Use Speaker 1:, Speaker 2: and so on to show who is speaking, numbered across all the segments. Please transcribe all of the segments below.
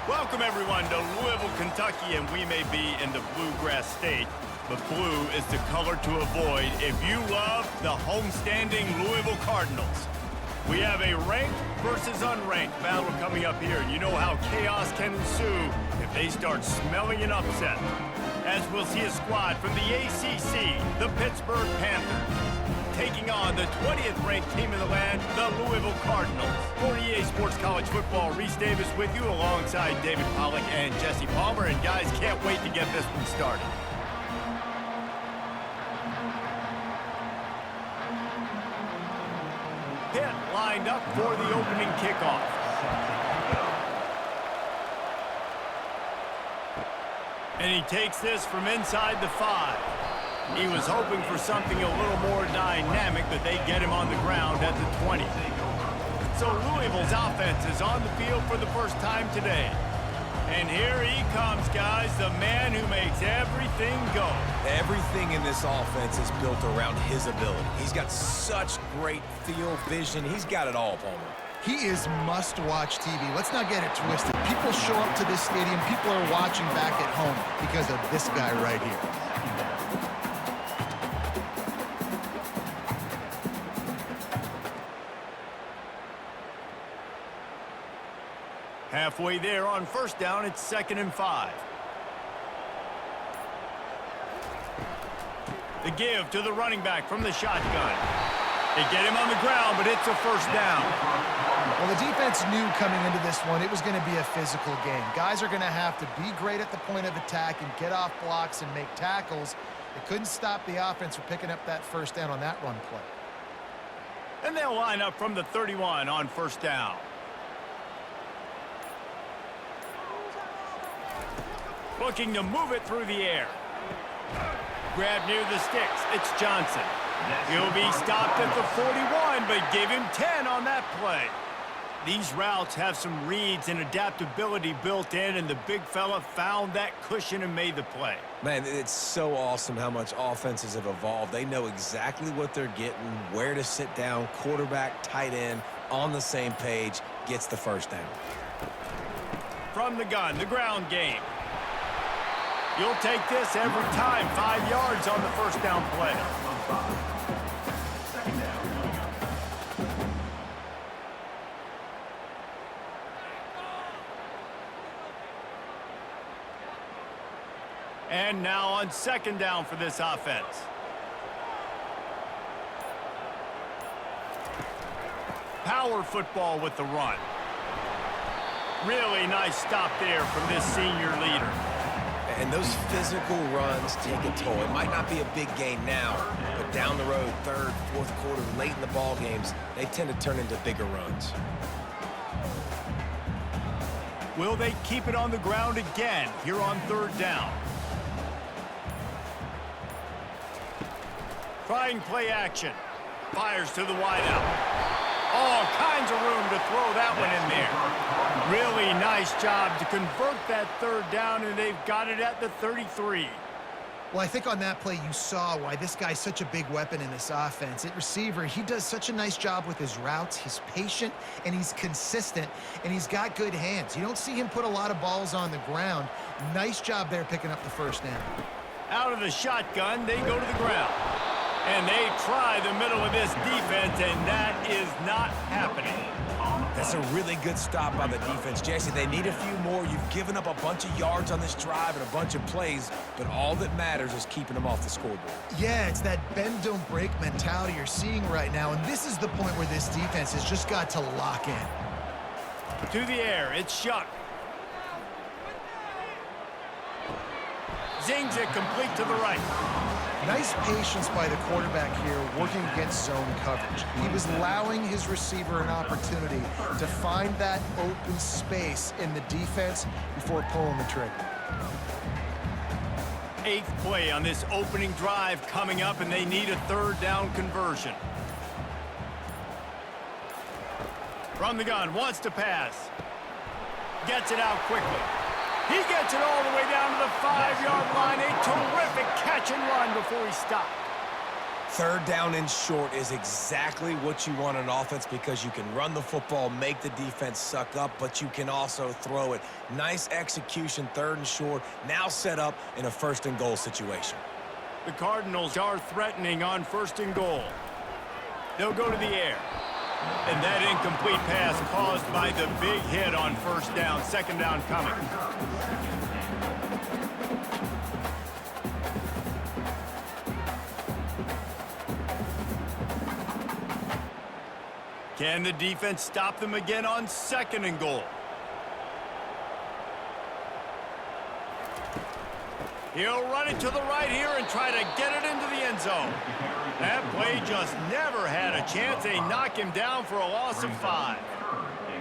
Speaker 1: Welcome, everyone, to Louisville, Kentucky, and we may be in the Bluegrass State, but blue is the color to avoid if you love the homestanding Louisville Cardinals. We have a ranked versus unranked battle coming up here, and you know how chaos can ensue if they start smelling an upset. As we'll see a squad from the ACC, the Pittsburgh Panthers, taking on the 20th ranked team in the land, the Louisville Cardinals. For EA Sports College Football, Reese Davis with you alongside David Pollack and Jesse Palmer, and guys, can't wait to get this one started. Pitt lined up for the opening kickoff. And he takes this from inside the 5. He was hoping for something a little more dynamic, but they get him on the ground at the 20. So Louisville's offense is on the field for the first time today. And here he comes, guys, the man who makes everything go.
Speaker 2: Everything in this offense is built around his ability. He's got such great field vision. He's got it all, Palmer.
Speaker 3: He is must-watch TV. Let's not get it twisted. People show up to this stadium. People are watching back at home because of this guy right here.
Speaker 1: Halfway there on first down, it's 2nd and 5. The give to the running back from the shotgun. They get him on the ground, but it's a first down.
Speaker 3: Well, the defense knew coming into this one it was going to be a physical game. Guys are going to have to be great at the point of attack and get off blocks and make tackles. They couldn't stop the offense from picking up that first down on that run play.
Speaker 1: And they'll line up from the 31 on first down. Looking to move it through the air. Grab near the sticks. It's Johnson. He'll be stopped at the 41, but give him 10 on that play. These routes have some reads and adaptability built in, and the big fella found that cushion and made the play.
Speaker 2: Man, it's so awesome how much offenses have evolved. They know exactly what they're getting, where to sit down, quarterback, tight end, on the same page, gets the first down.
Speaker 1: From the gun, the ground game. You'll take this every time. 5 yards on the first down play. And now on 2nd down for this offense. Power football with the run. Really nice stop there from this senior leader.
Speaker 2: And those physical runs take a toll. It might not be a big gain now, but down the road, 3rd, 4th quarter, late in the ball games, they tend to turn into bigger runs.
Speaker 1: Will they keep it on the ground again here on 3rd down? Trying play action. Fires to the wideout. All kinds of room to throw that one in there. Really nice job to convert that 3rd down, and they've got it at the 33.
Speaker 3: Well, I think on that play you saw why this guy's such a big weapon in this offense. At receiver, he does such a nice job with his routes. He's patient, and he's consistent, and he's got good hands. You don't see him put a lot of balls on the ground. Nice job there picking up the first down.
Speaker 1: Out of the shotgun, they go to the ground. And they try the middle of this defense, and that is not happening.
Speaker 2: That's a really good stop by the defense, Jesse. They need a few more. You've given up a bunch of yards on this drive and a bunch of plays, but all that matters is keeping them off the scoreboard.
Speaker 3: Yeah, it's that bend, don't break mentality you're seeing right now, and this is the point where this defense has just got to lock in.
Speaker 1: To the air, it's Shuck. Zings it complete to the right.
Speaker 3: Nice patience by the quarterback here working against zone coverage. He was allowing his receiver an opportunity to find that open space in the defense before pulling the trigger.
Speaker 1: 8th play on this opening drive coming up, and they need a 3rd down conversion. From the gun, wants to pass. Gets it out quickly. He gets it all the way down to the 5-yard line. A terrific catch and run before he stopped.
Speaker 2: Third down and short is exactly what you want on offense because you can run the football, make the defense suck up, but you can also throw it. Nice execution, third and short, now set up in a first and goal situation.
Speaker 1: The Cardinals are threatening on first and goal. They'll go to the air. And that incomplete pass caused by the big hit on first down. Second down coming. Can the defense stop them again on second and goal? He'll run it to the right here and try to get it into the end zone. That play just never had a chance. They knock him down for a loss of 5.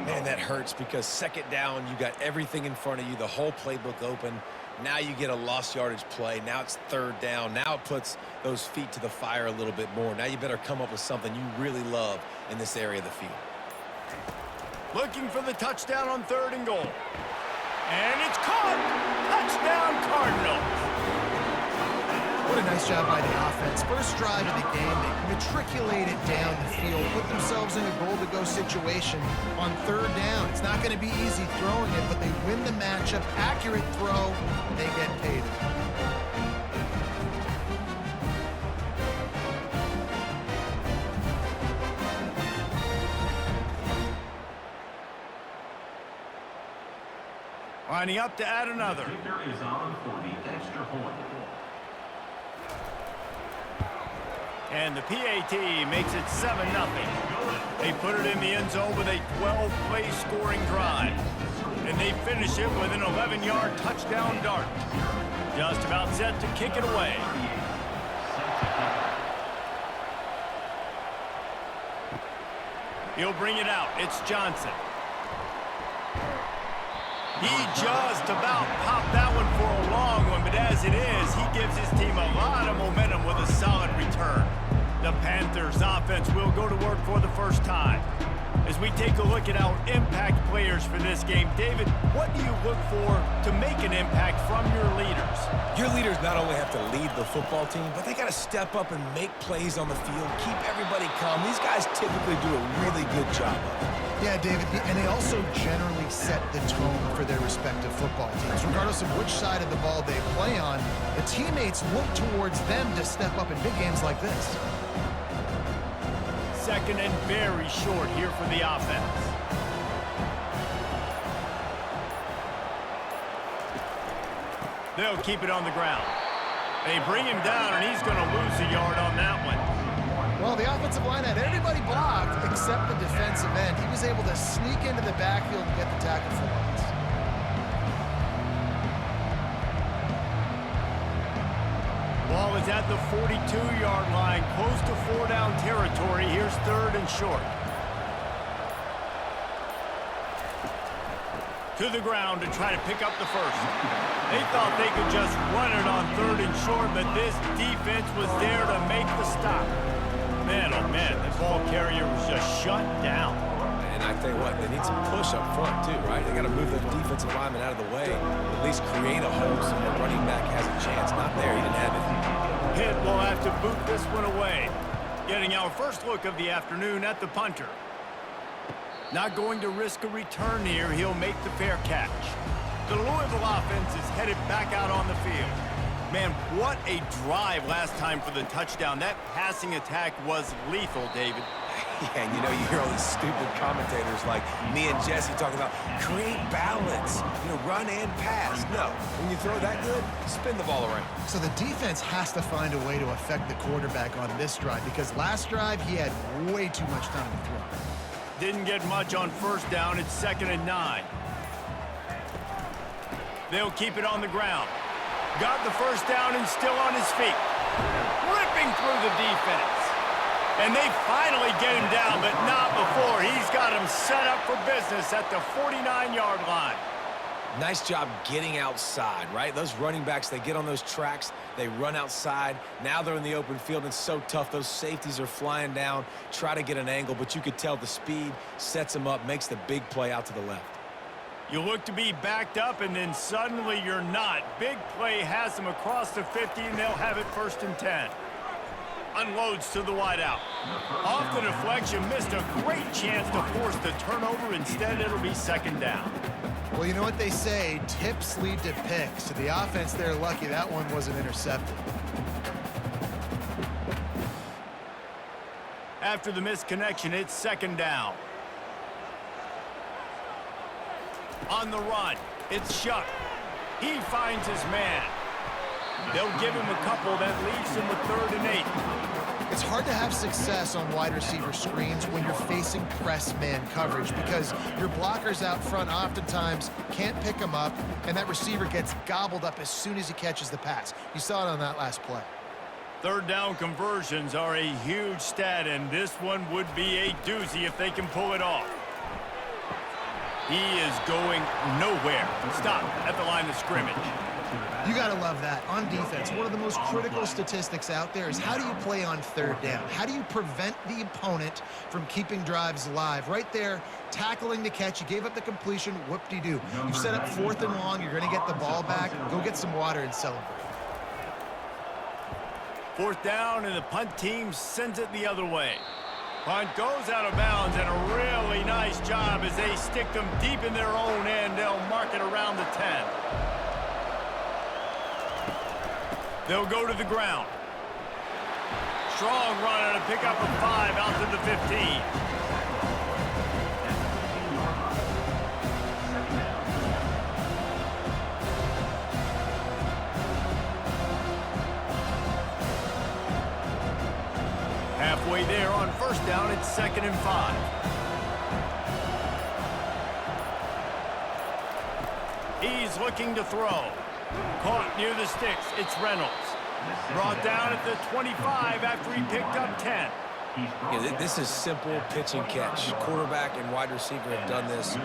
Speaker 2: Man, that hurts because second down, you got everything in front of you, the whole playbook open. Now you get a lost yardage play. Now it's third down. Now it puts those feet to the fire a little bit more. Now you better come up with something you really love in this area of the field.
Speaker 1: Looking for the touchdown on third and goal. And it's caught. Touchdown, Cardinals.
Speaker 3: What a nice job by the offense. First drive of the game, they matriculated down the field, put themselves in a goal-to-go situation on third down. It's not going to be easy throwing it, but they win the matchup. Accurate throw, and they get paid.
Speaker 1: Lining up to add another.
Speaker 4: Is on for the extra point.
Speaker 1: And the PAT makes it 7-0. They put it in the end zone with a 12-play scoring drive. And they finish it with an 11-yard touchdown dart. Just about set to kick it away. He'll bring it out. It's Johnson. He just about popped that one for a long one, but as it is, he gives his team a lot of momentum with a solid return. The Panthers offense will go to work for the first time. As we take a look at our impact players for this game, David, what do you look for to make an impact from your leaders?
Speaker 2: Your leaders not only have to lead the football team, but they got to step up and make plays on the field, keep everybody calm. These guys typically do a really good job of it.
Speaker 3: Yeah, David, and they also generally set the tone for their respective football teams. Regardless of which side of the ball they play on, the teammates look towards them to step up in big games like this.
Speaker 1: Second and very short here for the offense. They'll keep it on the ground. They bring him down, and he's going to lose a yard on that one.
Speaker 3: Well, the offensive line had everybody blocked except the defensive end. He was able to sneak into the backfield and get the tackle for once.
Speaker 1: Ball is at the 42-yard line, close to 4-down territory. Here's third and short. To the ground to try to pick up the first. They thought they could just run it on third and short, but this defense was there to make the stop. Man, oh man, the ball carrier was just shut down.
Speaker 2: And I tell you what, they need some push up front too, right? They got to move the defensive lineman out of the way, at least create a hole so the running back has a chance. Not there, he didn't have it.
Speaker 1: Pitt will have to boot this one away. Getting our first look of the afternoon at the punter. Not going to risk a return here. He'll make the fair catch. The Louisville offense is headed back out on the field. Man, what a drive last time for the touchdown. That passing attack was lethal, David.
Speaker 2: Yeah, and you know, you hear all these stupid commentators like me and Jesse talking about create balance, you know, run and pass. No, when you throw that good, spin the ball around.
Speaker 3: So the defense has to find a way to affect the quarterback on this drive because last drive he had way too much time to throw.
Speaker 1: Didn't get much on first down. It's 2nd and 9. They'll keep it on the ground. Got the first down and still on his feet. Ripping through the defense. And they finally get him down, but not before. He's got him set up for business at the 49-yard line.
Speaker 2: Nice job getting outside, right? Those running backs, they get on those tracks, they run outside. Now they're in the open field. It's so tough. Those safeties are flying down, try to get an angle, but you could tell the speed sets them up, makes the big play out to the left.
Speaker 1: You look to be backed up, and then suddenly you're not. Big play has them across the 50, and they'll have it 1st and 10. unloads to the wideout. Off the deflection, missed a great chance to force the turnover. Instead, it'll be second down.
Speaker 3: Well, you know what they say, tips lead to picks. So the offense, they're lucky that one wasn't intercepted.
Speaker 1: After the missed connection, it's second down. On the run, it's Shuck. He finds his man. They'll give him a couple that leaves him with 3rd and 8.
Speaker 3: It's hard to have success on wide receiver screens when you're facing press man coverage because your blockers out front oftentimes can't pick them up, and that receiver gets gobbled up as soon as he catches the pass. You saw it on that last play.
Speaker 1: 3rd down conversions are a huge stat, and this one would be a doozy if they can pull it off. He is going nowhere. Stop at the line of scrimmage.
Speaker 3: You got to love that. On defense, one of the most critical statistics out there is how do you play on 3rd down? How do you prevent the opponent from keeping drives alive? Right there, tackling the catch. You gave up the completion. Whoop-de-doo. You've set up 4th and long. You're going to get the ball back. Go get some water and celebrate.
Speaker 1: 4th down, and the punt team sends it the other way. Punt goes out of bounds, and a really nice job as they stick them deep in their own end. They'll mark it around the 10. They'll go to the ground. Strong run and a pickup of 5 out to the 15. Halfway there on 1st down, it's 2nd and 5. He's looking to throw. Caught near the sticks. It's Reynolds. Brought down at the 25 after he picked up 10.
Speaker 2: Yeah, this is simple pitch and catch. Quarterback and wide receiver have done this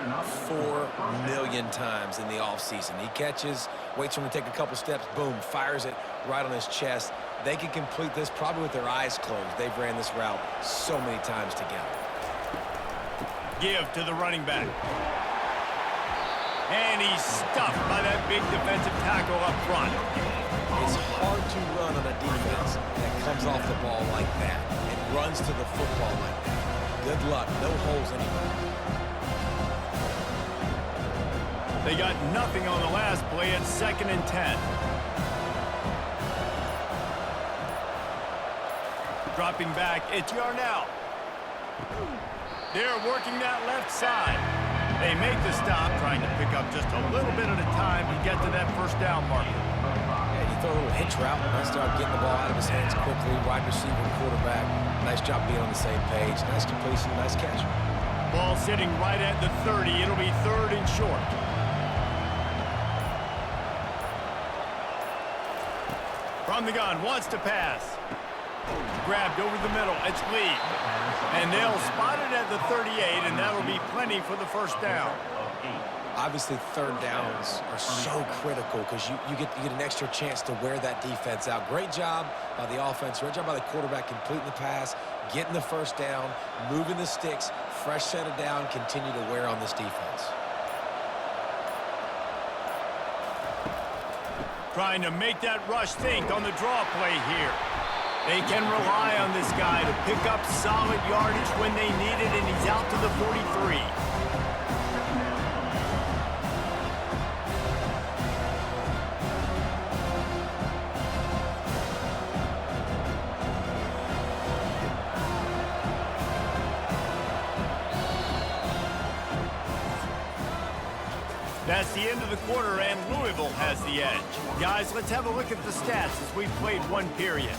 Speaker 2: 4 million times in the offseason. He catches, waits for him to take a couple steps, boom, fires it right on his chest. They can complete this probably with their eyes closed. They've ran this route so many times together.
Speaker 1: Give to the running back. And he's stuffed by that big defensive tackle up front.
Speaker 2: It's hard to run on a defense that comes off the ball like that and runs to the football like that. Good luck. No holes anywhere.
Speaker 1: They got nothing on the last play. It's 2nd and 10. Dropping back, it's Yarnell. They're working that left side. They make the stop, trying to pick up just a little bit at a time to get to that 1st down marker.
Speaker 2: Yeah, you throw a little hitch route. Nice job getting the ball out of his hands quickly. Wide receiver, quarterback. Nice job being on the same page. Nice completion, nice catch.
Speaker 1: Ball sitting right at the 30. It'll be 3rd and short. From the gun, wants to pass. Grabbed over the middle. It's Lee. And they'll spot it at the 38, and that'll be plenty for the 1st down.
Speaker 2: Obviously, 3rd downs are so critical because you get an extra chance to wear that defense out. Great job by the offense. Great job by the quarterback completing the pass, getting the 1st down, moving the sticks, fresh set of down, continue to wear on this defense.
Speaker 1: Trying to make that rush think on the draw play here. They can rely on this guy to pick up solid yardage when they need it, and he's out to the 43. That's the end of the quarter, and Louisville has the edge. Guys, let's have a look at the stats as we've played one period.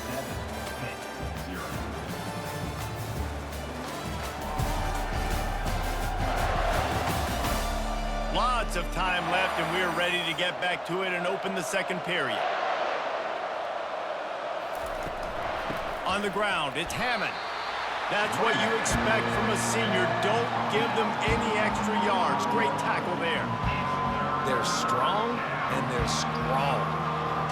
Speaker 1: Lots of time left, and we're ready to get back to it and open the 2nd period. On the ground, it's Hammond. That's what you expect from a senior. Don't give them any extra yards. Great tackle there.
Speaker 2: They're strong, and they're strong.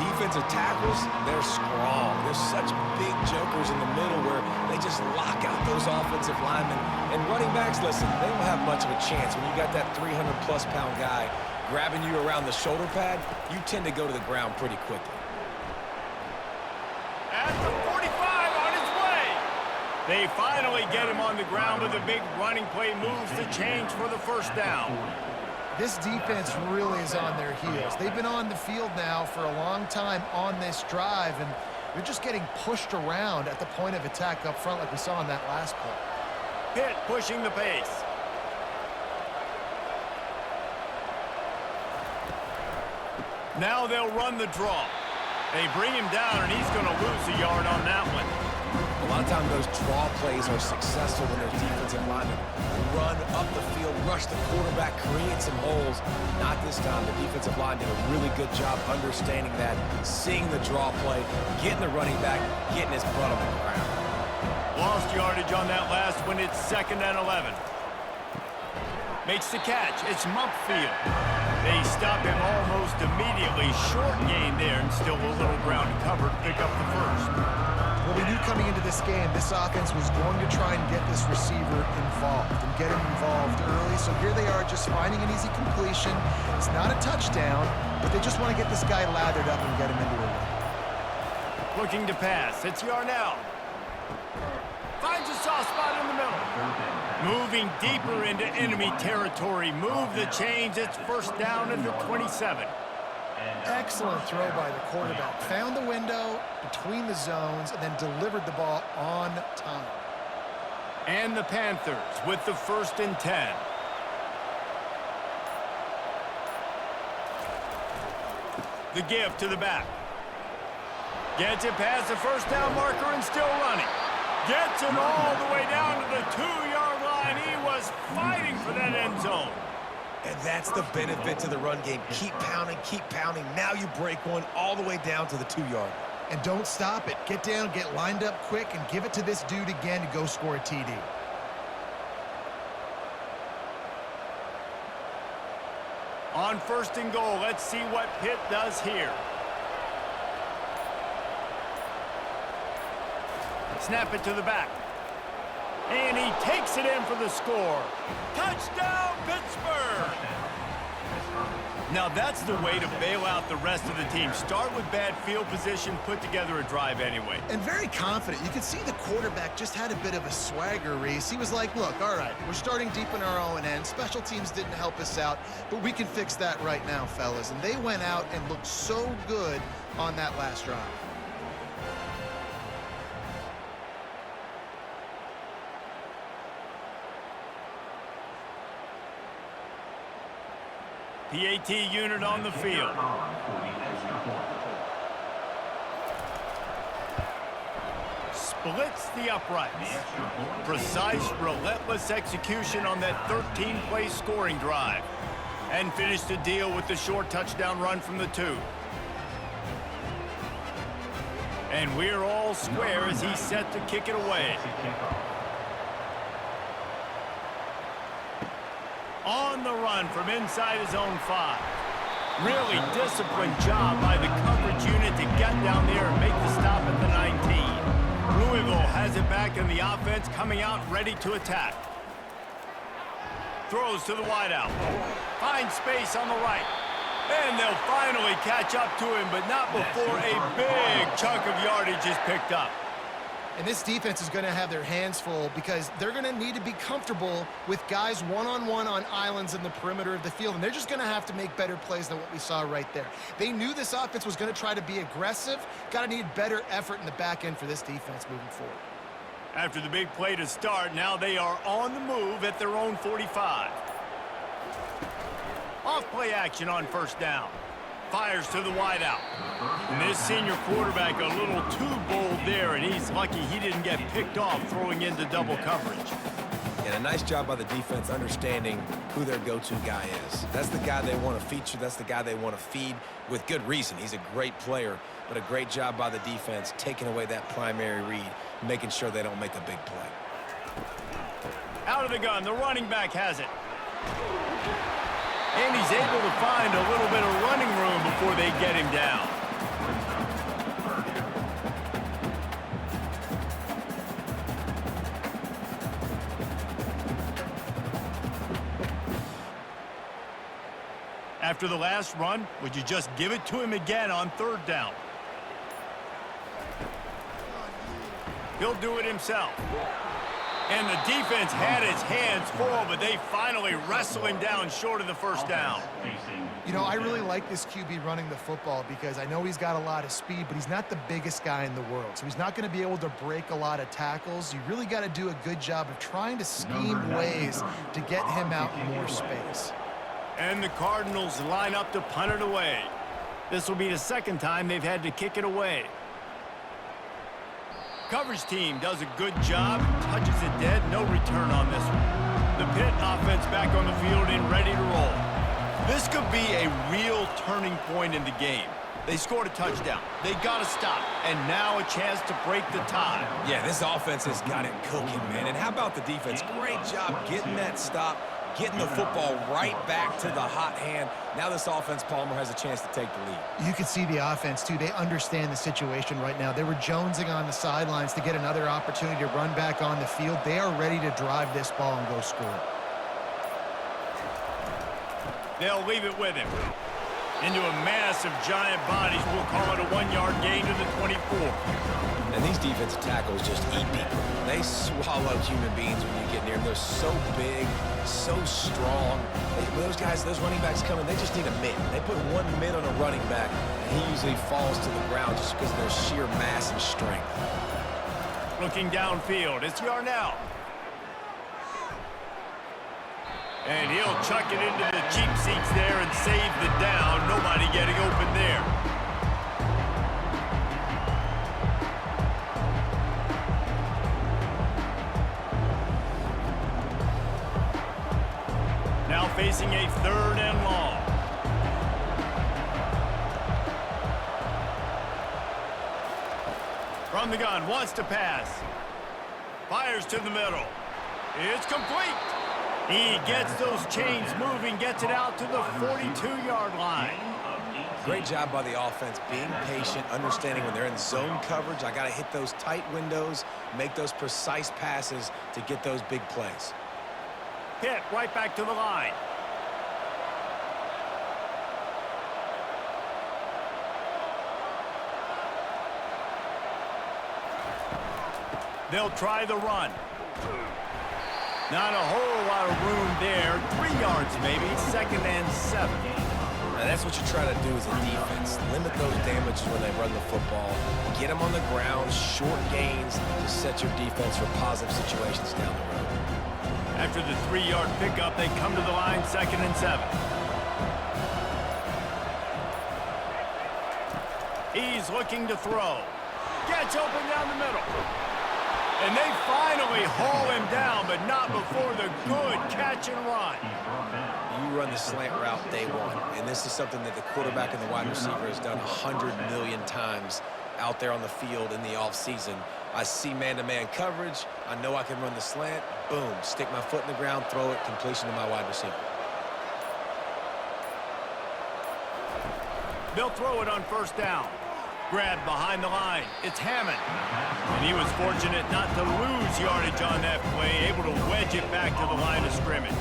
Speaker 2: Defensive tackles, they're strong. There's such big jokers in the middle where they just lock out those offensive linemen. And running backs, listen, they don't have much of a chance. When you got that 300-plus pound guy grabbing you around the shoulder pad, you tend to go to the ground pretty quickly.
Speaker 1: At the 45, on his They finally get him on the ground with a big running play, moves the change for the first down.
Speaker 3: This defense really is on their heels. They've been on the field now for a long time on this drive, and they're just getting pushed around at the point of attack up front like we saw in that last play.
Speaker 1: Pitt pushing the pace. Now they'll run the draw. They bring him down, and he's going to lose a yard on that one.
Speaker 2: A lot of times those draw plays are successful when there's defensive linemen run up the field, rush the quarterback, create some holes. Not this time. The defensive line did a really good job understanding that, seeing the draw play, getting the running back, getting his butt on the ground.
Speaker 1: Lost yardage on that last one. It's 2nd and 11. Makes the catch. It's Mumpfield. They stop him almost immediately. Short gain there, and still a little ground covered. Pick up the first.
Speaker 3: Well, we knew coming into this game, this offense was going to try and get this receiver involved and get him involved early. So here they are just finding an easy completion. It's not a touchdown, but they just want to get this guy lathered up and get him into a win.
Speaker 1: Looking to pass. It's Yarnell. Finds a soft spot in the middle. Moving deeper into enemy territory. Move the chains. It's first down at the 27.
Speaker 3: Excellent throw by the quarterback. Found the window between the zones and then delivered the ball on time.
Speaker 1: And the Panthers with the 1st and 10. The give to the back. Gets it past the first down marker and still running. Gets it all the way down to the 2-yard line. He was fighting for that end zone.
Speaker 2: And that's the benefit to the run game. Keep pounding, keep pounding. Now you break one all the way down to the 2-yard.
Speaker 3: And don't stop it. Get down, get lined up quick, and give it to this dude again to go score a TD.
Speaker 1: On 1st and goal, let's see what Pitt does here. Snap it to the back. And he takes it in for the score. Touchdown, Pittsburgh! Now that's the way to bail out the rest of the team. Start with bad field position, put together a drive anyway.
Speaker 3: And very confident. You can see the quarterback just had a bit of a swagger, Reese. He was like, look, all right, we're starting deep in our own end. Special teams didn't help us out, but we can fix that right now, fellas. And they went out and looked so good on that last drive.
Speaker 1: PAT unit on the field. Splits the uprights. Precise, relentless execution on that 13-play scoring drive. And finished the deal with the short touchdown run from the 2. And we're all square as he's set to kick it away. On the run from inside his own 5. Really disciplined job by the coverage unit to get down there and make the stop at the 19. Louisville has it back in the offense, coming out ready to attack. Throws to the wideout. Finds space on the right. And they'll finally catch up to him, but not before a big chunk of yardage is picked up.
Speaker 3: And this defense is going to have their hands full because they're going to need to be comfortable with guys one-on-one on islands in the perimeter of the field. And they're just going to have to make better plays than what we saw right there. They knew this offense was going to try to be aggressive. Got to need better effort in the back end for this defense moving forward.
Speaker 1: After the big play to start, now they are on the move at their own 45. Off-play action on first down. Fires to the wideout. And this senior quarterback a little too bold there, and he's lucky he didn't get picked off throwing into double coverage.
Speaker 2: And a nice job by the defense understanding who their go-to guy is. That's the guy they want to feature. That's the guy they want to feed with good reason. He's a great player, but a great job by the defense taking away that primary read, making sure they don't make a big play.
Speaker 1: Out of the gun, the running back has it. And he's able to find a little bit of running room before they get him down. After the last run, would you just give it to him again on third down? He'll do it himself. And the defense had its hands full, but they finally wrestle him down short of the first down.
Speaker 3: You know, I really like this QB running the football because I know he's got a lot of speed, but he's not the biggest guy in the world. So he's not going to be able to break a lot of tackles. You really got to do a good job of trying to scheme ways to get him out more space.
Speaker 1: And the Cardinals line up to punt it away. This will be the second time they've had to kick it away. Coverage team does a good job, touches it dead, no return on this one. The Pitt offense back on the field and ready to roll. This could be a real turning point in the game. They scored a touchdown. They got to stop, and now a chance to break the tie.
Speaker 2: Yeah, this offense has got it cooking, man. And how about the defense? Great job getting that stop, getting the football right back to the hot hand. Now this offense, Palmer, has a chance to take the lead.
Speaker 3: You can see the offense, too. They understand the situation right now. They were jonesing on the sidelines to get another opportunity to run back on the field. They are ready to drive this ball and go score.
Speaker 1: They'll leave it with him. Into a mass of giant bodies. We'll call it a 1-yard gain to the 24.
Speaker 2: And these defensive tackles just eat people. They swallow human beings when you get near them. They're so big, so strong. Those guys, those running backs coming, they just need a mitt. They put one mitt on a running back, and he usually falls to the ground just because of their sheer mass and strength.
Speaker 1: Looking downfield, it's Yarnell. And he'll chuck it into the cheap seats there and save the down. Nobody getting open there. Now facing a 3rd and long. From the gun, wants to pass. Fires to the middle. It's complete. He gets those chains moving, gets it out to the 42-yard line.
Speaker 2: Great job by the offense, being patient, understanding when they're in zone coverage, I got to hit those tight windows, make those precise passes to get those big plays.
Speaker 1: Pitt right back to the line. They'll try the run. Not a whole lot of room there. 3 yards maybe, 2nd and 7.
Speaker 2: Now that's what you try to do as a defense. Limit those damages when they run the football. Get them on the ground, short gains to set your defense for positive situations down the road.
Speaker 1: After the 3-yard pickup, they come to the line, 2nd and 7. He's looking to throw. Gets open down the middle. And they finally haul him down, but not before the good catch and run.
Speaker 2: You run the slant route day one, and this is something that the quarterback and the wide receiver has done 100 million times out there on the field in the offseason. I see man-to-man coverage. I know I can run the slant. Boom, stick my foot in the ground, throw it, completion to my wide receiver.
Speaker 1: They'll throw it on 1st down. Grabbed behind the line. It's Hammond. And he was fortunate not to lose yardage on that play, able to wedge it back to the line of scrimmage.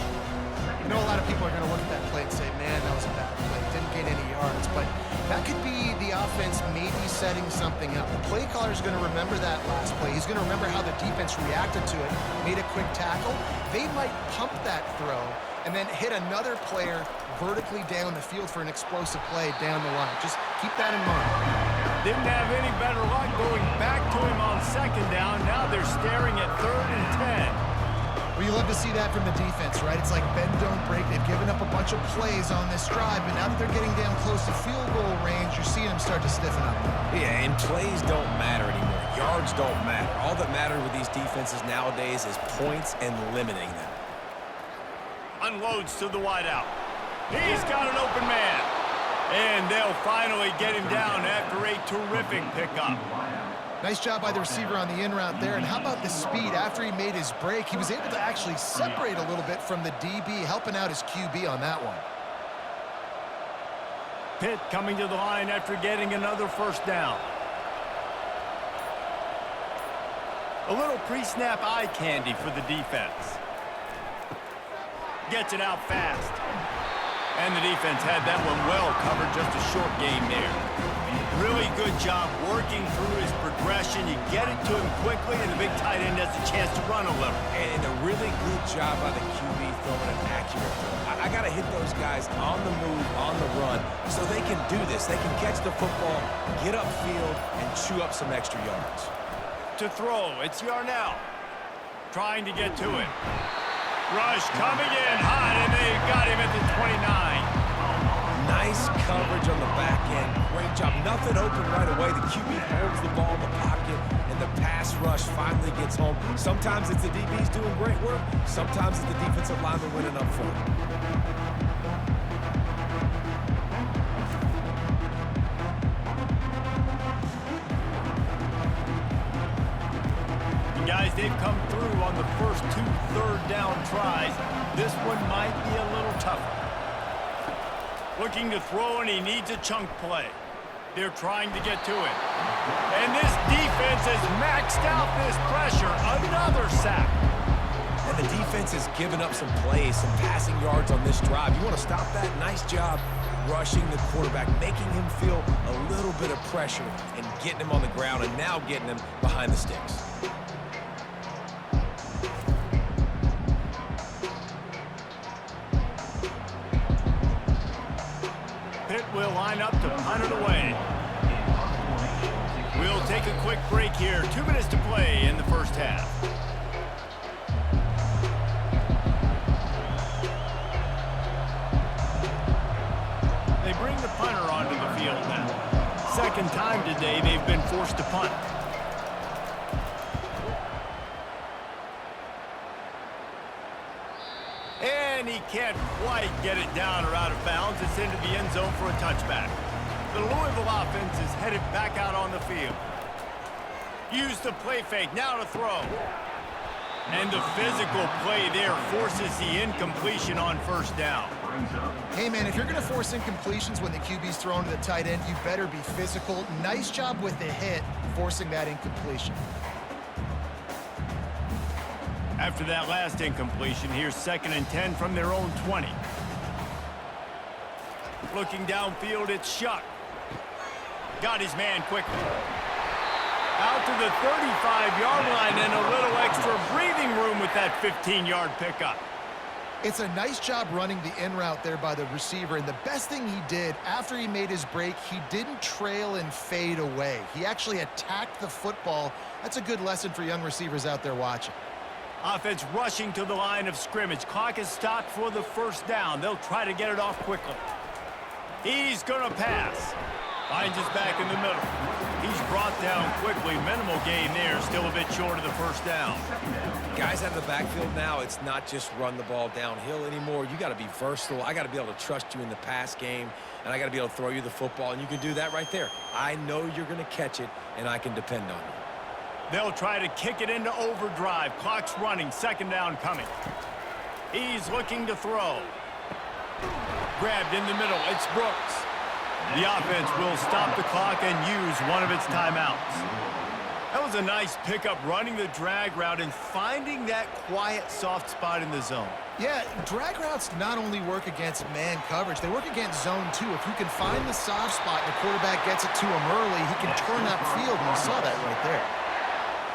Speaker 3: You know, a lot of people are going to look at that play and say, man, that was a bad play. Didn't get any yards. But that could be the offense maybe setting something up. The play caller is going to remember that last play. He's going to remember how the defense reacted to it, made a quick tackle. They might pump that throw and then hit another player vertically down the field for an explosive play down the line. Just keep that in mind.
Speaker 1: Didn't have any better luck going back to him on 2nd down. Now they're staring at 3rd and 10.
Speaker 3: Well, you love to see that from the defense, right? It's like bend, don't break. They've given up a bunch of plays on this drive, but now that they're getting down close to field goal range, you're seeing them start to stiffen up.
Speaker 2: Yeah, and plays don't matter anymore. Yards don't matter. All that matters with these defenses nowadays is points and limiting them.
Speaker 1: Unloads to the wideout. He's got an open man. And they'll finally get him down after a terrific pickup.
Speaker 3: Nice job by the receiver on the in route there. And how about the speed after he made his break? He was able to actually separate a little bit from the DB, helping out his QB on that one.
Speaker 1: Pitt coming to the line after getting another 1st down. A little pre-snap eye candy for the defense. Gets it out fast. And the defense had that one well covered just a short game there. Really good job working through his progression. You get it to him quickly, and the big tight end has a chance to run a little.
Speaker 2: And a really good job by the QB throwing an accurate throw. I got to hit those guys on the move, on the run, so they can do this. They can catch the football, get upfield, and chew up some extra yards.
Speaker 1: To throw, it's Yarnell. Trying to get to it. Rush coming in hot, and they got him at the 29.
Speaker 2: Nice coverage on the back end. Great job. Nothing open right away. The QB holds the ball in the pocket, and the pass rush finally gets home. Sometimes it's the DBs doing great work. Sometimes it's the defensive lineman winning up front.
Speaker 1: And guys, they've come through on the first 2 third-down tries. This one might be a little tougher. Looking to throw, and he needs a chunk play. They're trying to get to it. And this defense has maxed out this pressure. Another sack.
Speaker 2: And the defense has given up some plays, some passing yards on this drive. You want to stop that? Nice job rushing the quarterback, making him feel a little bit of pressure and getting him on the ground, and now getting him behind the sticks.
Speaker 1: Pitt will line up to punt it away. We'll take a quick break here. 2 minutes to play in the first half. They bring the punter onto the field now. Second time today they've been forced to punt. And he can't quite get it down or out of bounds. It's into the end zone for a touchback. The Louisville offense is headed back out on the field. Use the play fake, now to throw. And the physical play there forces the incompletion on first down.
Speaker 3: Hey, man, if you're going to force incompletions when the QB's thrown to the tight end, you better be physical. Nice job with the hit, forcing that incompletion.
Speaker 1: After that last incompletion, here's 2nd and 10 from their own 20. Looking downfield, it's Shuck. Got his man quickly. Out to the 35-yard line, and a little extra breathing room with that 15-yard pickup.
Speaker 3: It's a nice job running the in route there by the receiver, and the best thing he did after he made his break, he didn't trail and fade away. He actually attacked the football. That's a good lesson for young receivers out there watching.
Speaker 1: Offense rushing to the line of scrimmage. Clock is stopped for the first down. They'll try to get it off quickly. He's going to pass. Finds his back in the middle. He's brought down quickly. Minimal gain there. Still a bit short of the first down.
Speaker 2: Guys out of the backfield now, it's not just run the ball downhill anymore. You got to be versatile. I got to be able to trust you in the pass game, and I got to be able to throw you the football, and you can do that right there. I know you're going to catch it, and I can depend on you.
Speaker 1: They'll try to kick it into overdrive. Clock's running. 2nd down coming. He's looking to throw. Grabbed in the middle. It's Brooks. The offense will stop the clock and use one of its timeouts. That was a nice pickup, running the drag route and finding that quiet, soft spot in the zone.
Speaker 3: Yeah, drag routes not only work against man coverage, they work against zone too. If you can find the soft spot and the quarterback gets it to him early, he can turn that field, and you saw that right there.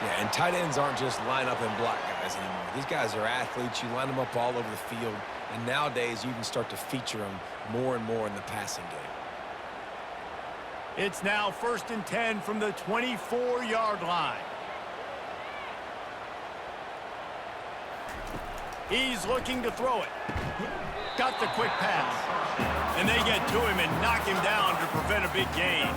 Speaker 2: Yeah, and tight ends aren't just line up and block guys anymore. These guys are athletes. You line them up all over the field, and nowadays you can start to feature them more and more in the passing game.
Speaker 1: It's now 1st and 10 from the 24-yard line. He's looking to throw it. Got the quick pass. And they get to him and knock him down to prevent a big gain.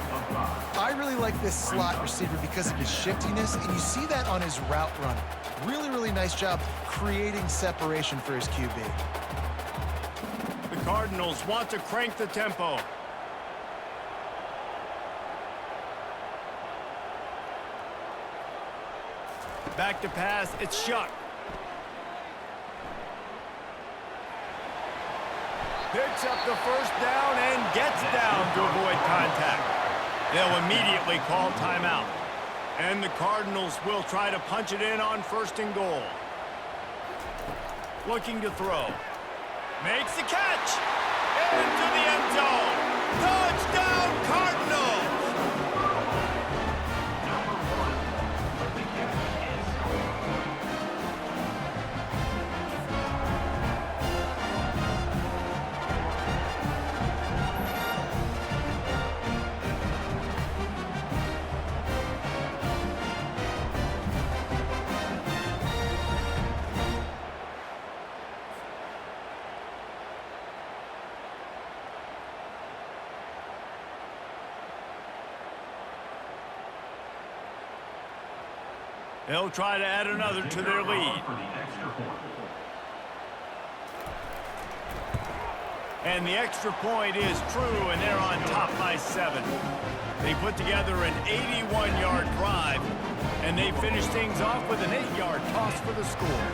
Speaker 3: I really like this slot receiver because of his shiftiness, and you see that on his route running. Really, really nice job creating separation for his QB.
Speaker 1: The Cardinals want to crank the tempo. Back to pass, it's Shuck. Picks up the first down and gets down to avoid contact. They'll immediately call timeout. And the Cardinals will try to punch it in on 1st and goal. Looking to throw. Makes the catch. Into the end zone. They'll try to add another to their lead. And the extra point is true, and they're on top by 7. They put together an 81-yard drive, and they finished things off with an 8-yard toss for the score.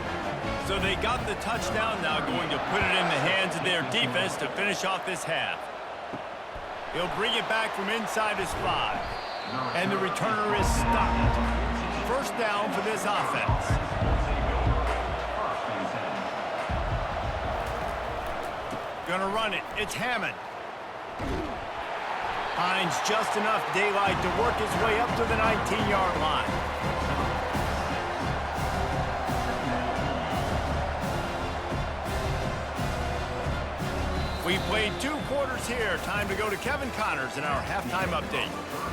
Speaker 1: So they got the touchdown, now going to put it in the hands of their defense to finish off this half. He'll bring it back from inside his 5. And the returner is stopped. First down for this offense. Gonna run it. It's Hammond. Finds just enough daylight to work his way up to the 19-yard line. We played 2 quarters here. Time to go to Kevin Connors in our halftime update.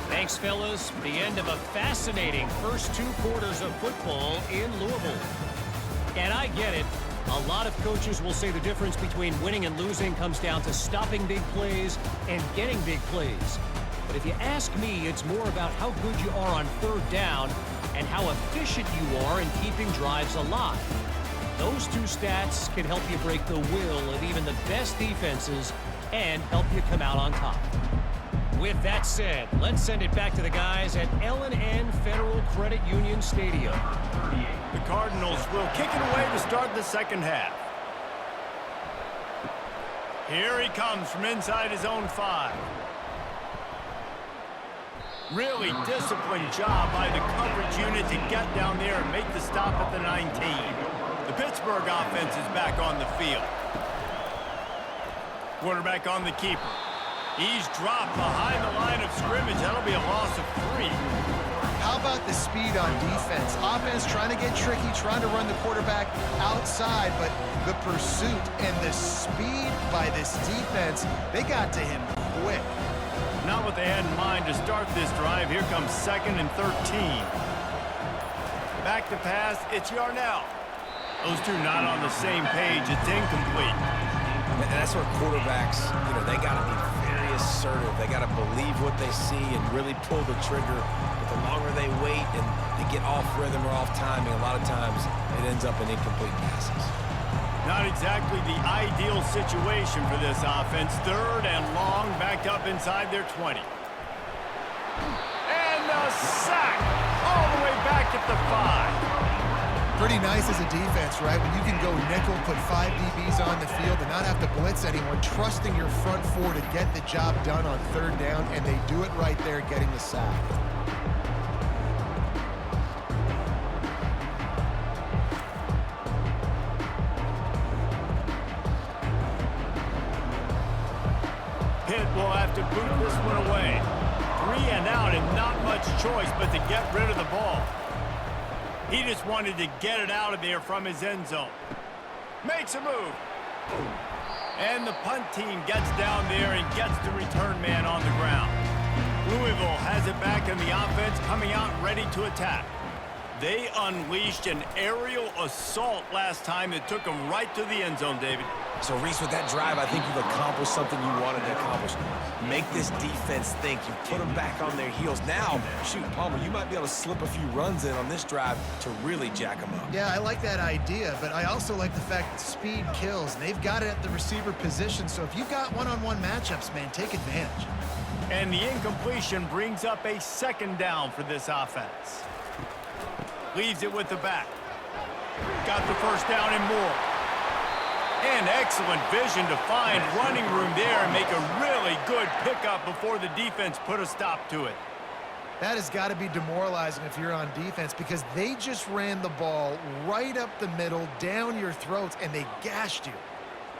Speaker 5: Thanks, fellas. The end of a fascinating first 2 quarters of football in Louisville. And I get it. A lot of coaches will say the difference between winning and losing comes down to stopping big plays and getting big plays. But if you ask me, it's more about how good you are on 3rd down and how efficient you are in keeping drives alive. Those 2 stats can help you break the will of even the best defenses and help you come out on top. With that said, let's send it back to the guys at L&N Federal Credit Union Stadium.
Speaker 1: The Cardinals will kick it away to start the second half. Here he comes from inside his own 5. Really disciplined job by the coverage unit to get down there and make the stop at the 19. The Pittsburgh offense is back on the field. Quarterback on the keeper. He's dropped behind the line of scrimmage. That'll be a loss of 3.
Speaker 3: How about the speed on defense? Offense trying to get tricky, trying to run the quarterback outside, but the pursuit and the speed by this defense, they got to him quick.
Speaker 1: Not what they had in mind to start this drive. Here comes 2nd and 13. Back to pass, it's Yarnell. Those 2 not on the same page. It's incomplete.
Speaker 2: And that's where quarterbacks, they got to be very assertive. They got to believe what they see and really pull the trigger. But the longer they wait and they get off rhythm or off timing, a lot of times it ends up in incomplete passes.
Speaker 1: Not exactly the ideal situation for this offense. 3rd and long, backed up inside their 20. And a sack all the way back at the 5.
Speaker 3: Pretty nice as a defense, right? When you can go nickel, put 5 DBs on the field and not have to blitz anyone, trusting your front 4 to get the job done on 3rd down, and they do it right there, getting the sack.
Speaker 1: Pitt will have to boot this one away. 3 and out and not much choice but to get rid of the ball. He just wanted to get it out of there from his end zone. Makes a move. And the punt team gets down there and gets the return man on the ground. Louisville has it back in the offense, coming out ready to attack. They unleashed an aerial assault last time that took them right to the end zone, David.
Speaker 2: So, Reese, with that drive, I think you've accomplished something you wanted to accomplish. Make this defense think. You put them back on their heels. Now, shoot, Palmer, you might be able to slip a few runs in on this drive to really jack them up.
Speaker 3: Yeah, I like that idea, but I also like the fact that speed kills. And they've got it at the receiver position, so if you've got one-on-one matchups, man, take advantage.
Speaker 1: And the incompletion brings up a 2nd down for this offense. Leaves it with the back. Got the first down and more. And excellent vision to find running room there and make a really good pickup before the defense put a stop to it.
Speaker 3: That has got to be demoralizing if you're on defense because they just ran the ball right up the middle, down your throats, and they gashed you.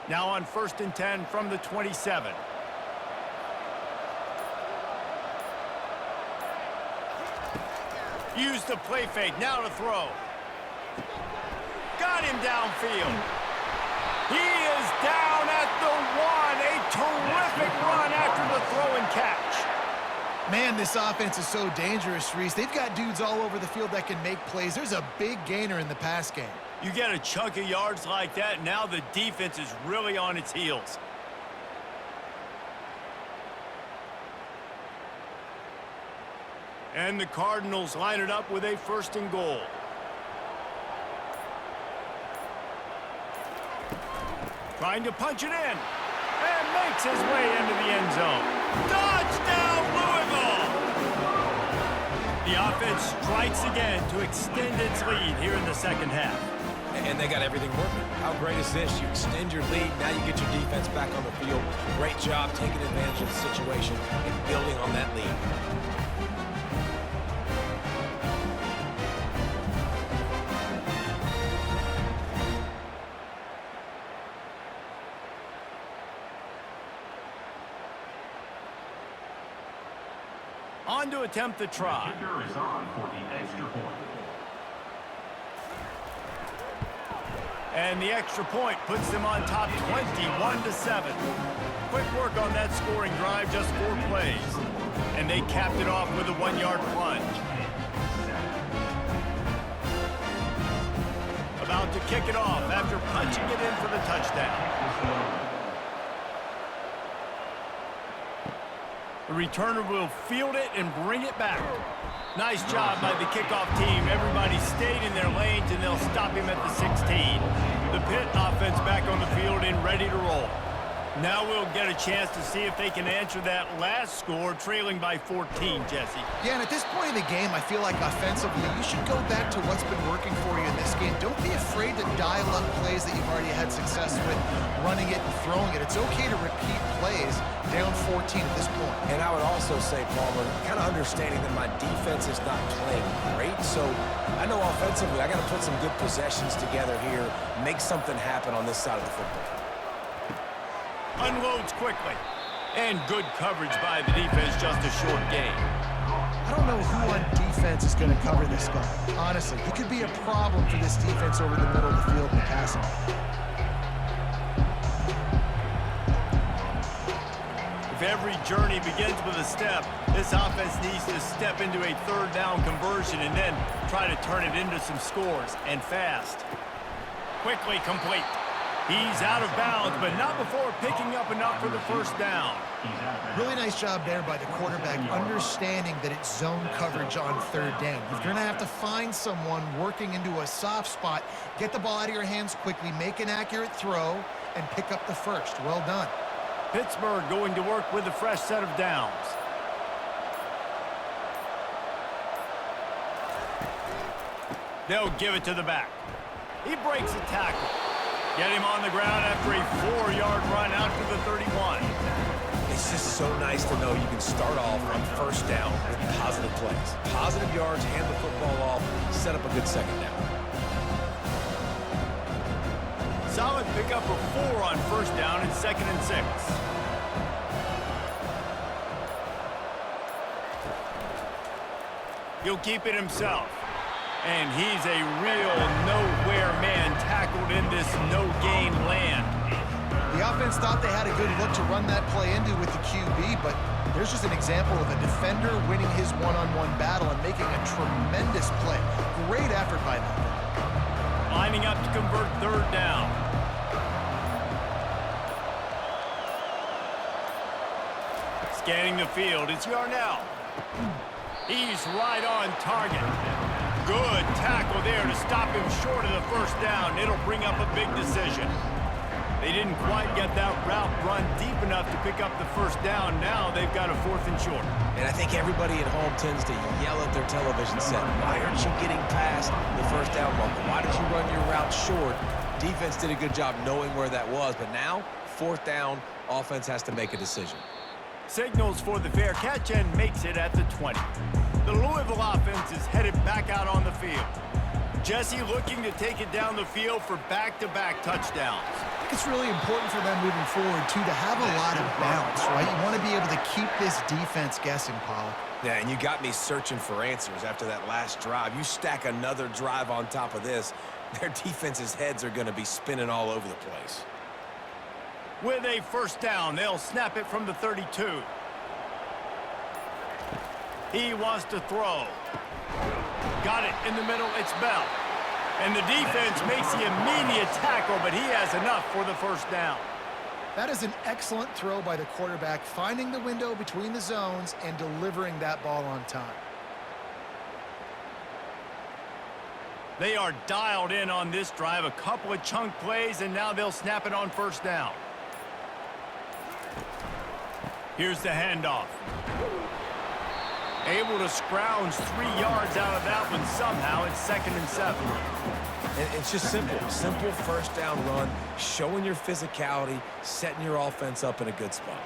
Speaker 1: Now on 1st and 10 from the 27. Use the play fake, now to throw. Got him downfield. He is down at the 1. A terrific run after the throw and catch.
Speaker 3: Man, this offense is so dangerous, Reese. They've got dudes all over the field that can make plays. There's a big gainer in the pass game.
Speaker 1: You get a chunk of yards like that, now the defense is really on its heels. And the Cardinals line it up with a 1st and goal. Trying to punch it in. And makes his way into the end zone. Touchdown, Louisville! The offense strikes again to extend its lead here in the second half.
Speaker 2: And they got everything working. How great is this? You extend your lead, now you get your defense back on the field. Great job taking advantage of the situation and building on that lead.
Speaker 1: On to attempt the try.
Speaker 4: Kicker is on for the extra point.
Speaker 1: And the extra point puts them on top 21-7. Quick work on that scoring drive, just 4 plays. And they capped it off with a 1-yard plunge. About to kick it off after punching it in for the touchdown. The returner will field it and bring it back. Nice job by the kickoff team. Everybody stayed in their lanes, and they'll stop him at the 16. The Pitt offense back on the field and ready to roll. Now we'll get a chance to see if they can answer that last score, trailing by 14, Jesse.
Speaker 3: Yeah, and at this point in the game, I feel like offensively, you should go back to what's been working for you in this game. Don't be afraid to dial up plays that you've already had success with, running it and throwing it. It's okay to repeat plays down 14 at this point.
Speaker 2: And I would also say, Palmer, kind of understanding that my defense is not playing great, so I know offensively I got to put some good possessions together here, make something happen on this side of the football.
Speaker 1: Unloads quickly. And good coverage by the defense, just a short gain.
Speaker 3: I don't know who on defense is going to cover this guy. Honestly, he could be a problem for this defense over the middle of the field in the passing.
Speaker 1: If every journey begins with a step, this offense needs to step into a third down conversion and then try to turn it into some scores, and fast. Quickly complete. He's out of bounds, but not before picking up enough for the first down.
Speaker 3: Really nice job there by the quarterback, understanding that it's zone coverage on third down. You're going to have to find someone working into a soft spot, get the ball out of your hands quickly, make an accurate throw, and pick up the first. Well done.
Speaker 1: Pittsburgh going to work with a fresh set of downs. They'll give it to the back. He breaks a tackle. Get him on the ground after a 4-yard run out to the 31.
Speaker 2: It's just so nice to know you can start off on first down with positive plays. Positive yards, hand the football off, set up a good second down.
Speaker 1: Solid pickup of 4 on first down and 2nd and 6. He'll keep it himself. And he's a real nowhere man tackled in this no-gain land.
Speaker 3: The offense thought they had a good look to run that play into with the QB, but there's just an example of a defender winning his one-on-one battle and making a tremendous play. Great effort by them.
Speaker 1: Lining up to convert third down. Scanning the field, it's Yarnell. He's right on target. Good tackle there to stop him short of the first down. It'll bring up a big decision. They didn't quite get that route run deep enough to pick up the first down. Now they've got a 4th and short.
Speaker 2: And I think everybody at home tends to yell at their television set, why aren't you getting past the first down marker? Why did you run your route short? Defense did a good job knowing where that was, but now, 4th down, offense has to make a decision.
Speaker 1: Signals for the fair catch and makes it at the 20. The Louisville offense is headed back out on the field. Jesse looking to take it down the field for back-to-back touchdowns.
Speaker 3: I think it's really important for them moving forward, too, to have a lot of balance, right? You want to be able to keep this defense guessing, Pollock.
Speaker 2: Yeah, and you got me searching for answers after that last drive. You stack another drive on top of this, their defense's heads are going to be spinning all over the place.
Speaker 1: With a first down, they'll snap it from the 32. He wants to throw. Got it in the middle, it's Bell. And the defense makes the immediate tackle, but he has enough for the first down.
Speaker 3: That is an excellent throw by the quarterback, finding the window between the zones and delivering that ball on time.
Speaker 1: They are dialed in on this drive. A couple of chunk plays, and now they'll snap it on first down. Here's the handoff. Able to scrounge 3 yards out of that one somehow. It's 2nd and 7.
Speaker 2: And it's just simple. Simple first down run, showing your physicality, setting your offense up in a good spot.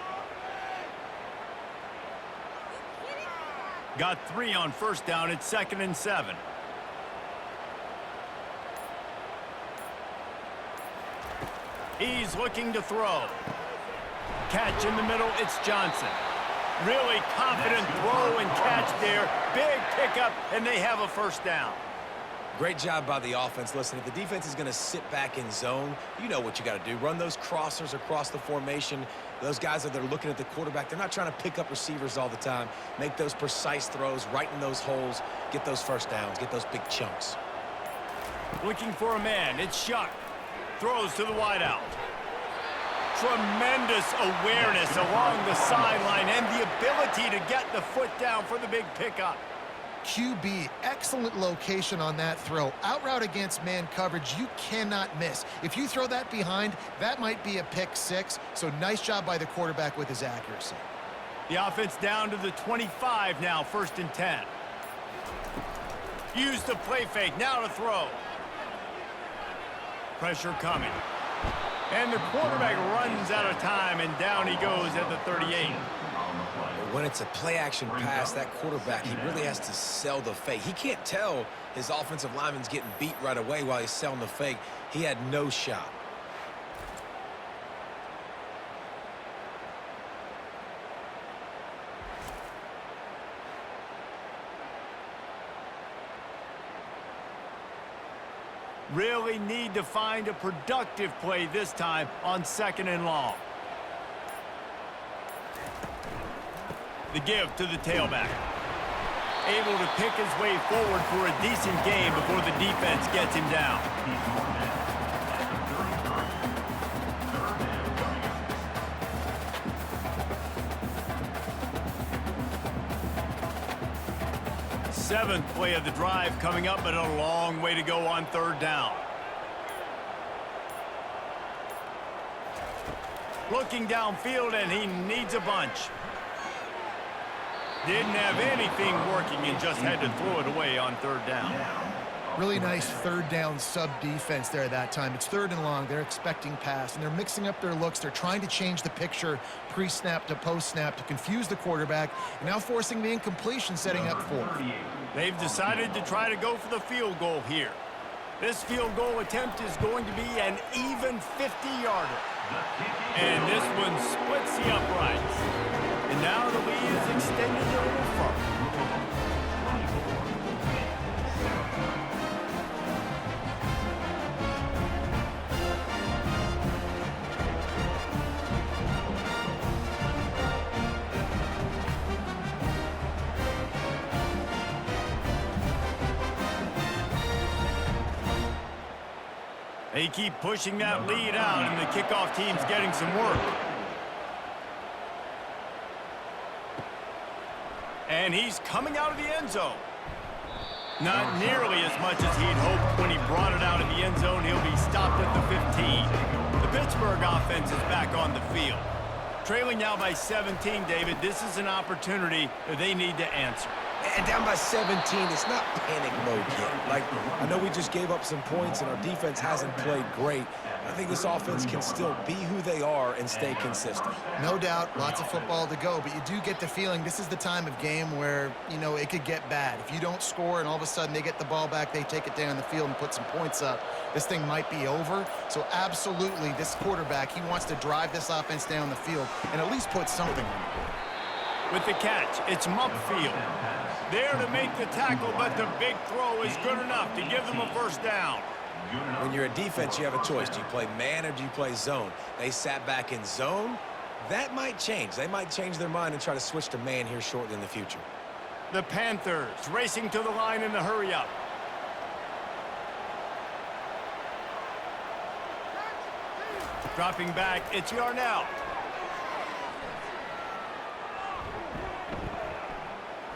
Speaker 1: Got 3 on first down. It's 2nd and 7. He's looking to throw. Catch in the middle. It's Johnson. Really confident throw and catch there. Big pickup, and they have a first down.
Speaker 2: Great job by the offense. Listen, if the defense is going to sit back in zone, you know what you got to do. Run those crossers across the formation. Those guys that are looking at the quarterback, they're not trying to pick up receivers all the time. Make those precise throws right in those holes. Get those first downs. Get those big chunks.
Speaker 1: Looking for a man. It's Shuck. Throws to the wideout. Tremendous awareness along the sideline and the ability to get the foot down for the big pickup.
Speaker 3: QB, excellent location on that throw. Out route against man coverage, you cannot miss. If you throw that behind, that might be a pick 6. So nice job by the quarterback with his accuracy.
Speaker 1: The offense down to the 25 now, 1st and 10. Use the play fake, now to throw. Pressure coming. And the quarterback runs out of time, and down he goes at the 38.
Speaker 2: When it's a play-action pass, that quarterback, he really has to sell the fake. He can't tell his offensive lineman's getting beat right away while he's selling the fake. He had no shot.
Speaker 1: Really need to find a productive play this time on 2nd and long. The give to the tailback. Able to pick his way forward for a decent gain before the defense gets him down. Seventh play of the drive coming up, but a long way to go on 3rd down. Looking downfield, and he needs a bunch. Didn't have anything working and just had to throw it away on 3rd down.
Speaker 3: Really nice 3rd down sub-defense there that time. It's 3rd and long. They're expecting pass, and they're mixing up their looks. They're trying to change the picture pre-snap to post-snap to confuse the quarterback, and now forcing the incompletion, setting up 4th.
Speaker 1: They've decided to try to go for the field goal here. This field goal attempt is going to be an even 50-yarder. And this one splits the uprights. And now the lead is extended a little further. They keep pushing that lead out, and the kickoff team's getting some work. And he's coming out of the end zone. Not nearly as much as he'd hoped when he brought it out of the end zone. He'll be stopped at the 15. The Pittsburgh offense is back on the field. Trailing now by 17, David. This is an opportunity that they need to answer.
Speaker 2: And down by 17, it's not panic mode yet. Like, I know we just gave up some points and our defense hasn't played great. I think this offense can still be who they are and stay consistent.
Speaker 3: No doubt, lots of football to go, but you do get the feeling this is the time of game where, you know, it could get bad. If you don't score and all of a sudden they get the ball back, they take it down the field and put some points up, this thing might be over. So absolutely, this quarterback, he wants to drive this offense down the field and at least put something on it.
Speaker 1: With the catch, it's Mumpfield. There to make the tackle, but the big throw is good enough to give them a first down.
Speaker 2: When you're a defense, you have a choice. Do you play man or do you play zone? They sat back in zone. That might change. They might change their mind and try to switch to man here shortly in the future.
Speaker 1: The Panthers racing to the line in the hurry-up. Dropping back, it's Yarnell.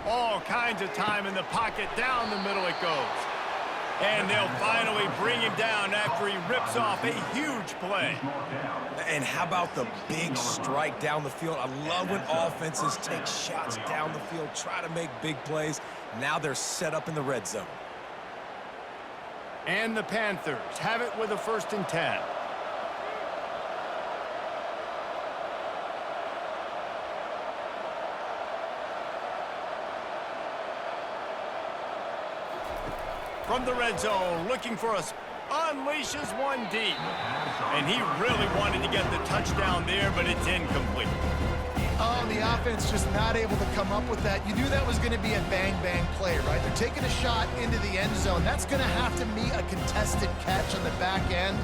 Speaker 1: All kinds of time in the pocket. Down the middle it goes. And they'll finally bring him down after he rips off a huge play.
Speaker 2: And how about the big strike down the field? I love when offenses take shots down the field, try to make big plays. Now they're set up in the red zone.
Speaker 1: And the Panthers have it with a 1st and 10. From the red zone, looking for us, unleashes one deep. And he really wanted to get the touchdown there, but it's incomplete.
Speaker 3: Oh, the offense just not able to come up with that. You knew that was going to be a bang-bang play, right? They're taking a shot into the end zone. That's going to have to be a contested catch on the back end,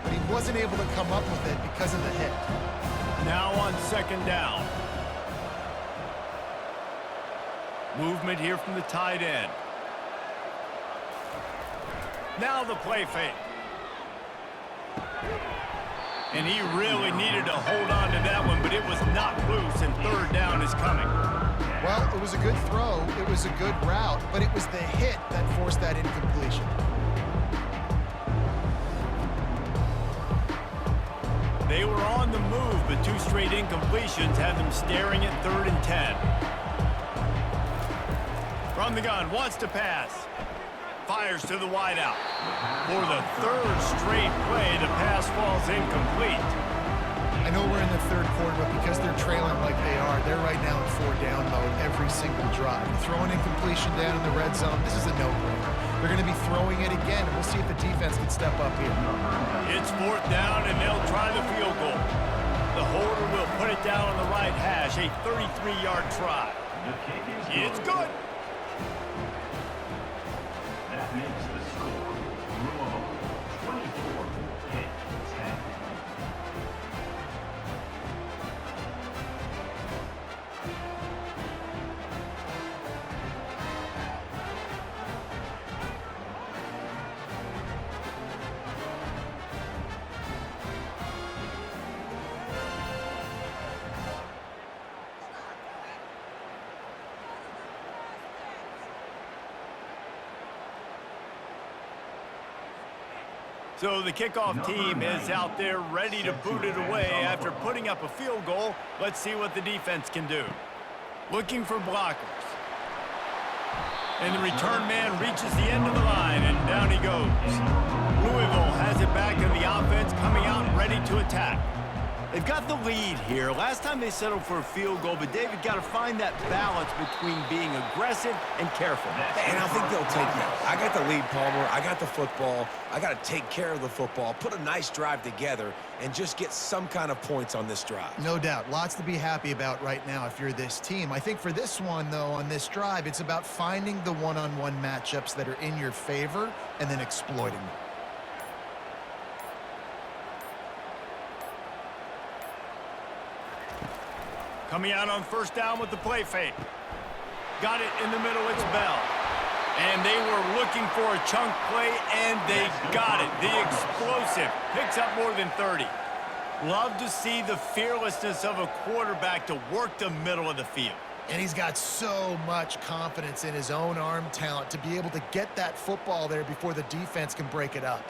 Speaker 3: but he wasn't able to come up with it because of the hit.
Speaker 1: Now on 2nd down. Movement here from the tight end. Now the play fake. And he really needed to hold on to that one, but it was not loose, and 3rd down is coming.
Speaker 3: Well, it was a good throw. It was a good route, but it was the hit that forced that incompletion.
Speaker 1: They were on the move, but 2 straight incompletions had them staring at 3rd and 10. From the gun, wants to pass. Fires to the wideout. For the 3rd straight play, the pass falls incomplete.
Speaker 3: I know we're in the 3rd quarter, but because they're trailing like they are, they're right now in 4-down mode every single drive. Throwing incompletion down in the red zone, this is a no-brainer. They're going to be throwing it again, and we'll see if the defense can step up here.
Speaker 1: It's 4th down, and they'll try the field goal. The holder will put it down on the right hash, a 33-yard try. It's good.
Speaker 4: That makes the score Louisville 24, Pitt 10.
Speaker 1: So the kickoff team is out there ready to boot it away after putting up a field goal. Let's see what the defense can do. Looking for blockers. And the return man reaches the end of the line, and down he goes. Louisville has it back, and the offense coming out ready to attack. They've got the lead here. Last time they settled for a field goal, but David got to find that balance between being aggressive and careful.
Speaker 2: And I think they'll take that. I got the lead, Palmer. I got the football. I got to take care of the football, put a nice drive together, and just get some kind of points on this drive.
Speaker 3: No doubt. Lots to be happy about right now if you're this team. I think for this one, though, on this drive, it's about finding the one-on-one matchups that are in your favor and then exploiting them.
Speaker 1: Coming out on 1st down with the play fake. Got it in the middle, it's Bell. And they were looking for a chunk play, and they got it. The explosive picks up more than 30. Love to see the fearlessness of a quarterback to work the middle of the field.
Speaker 3: And he's got so much confidence in his own arm talent to be able to get that football there before the defense can break it up.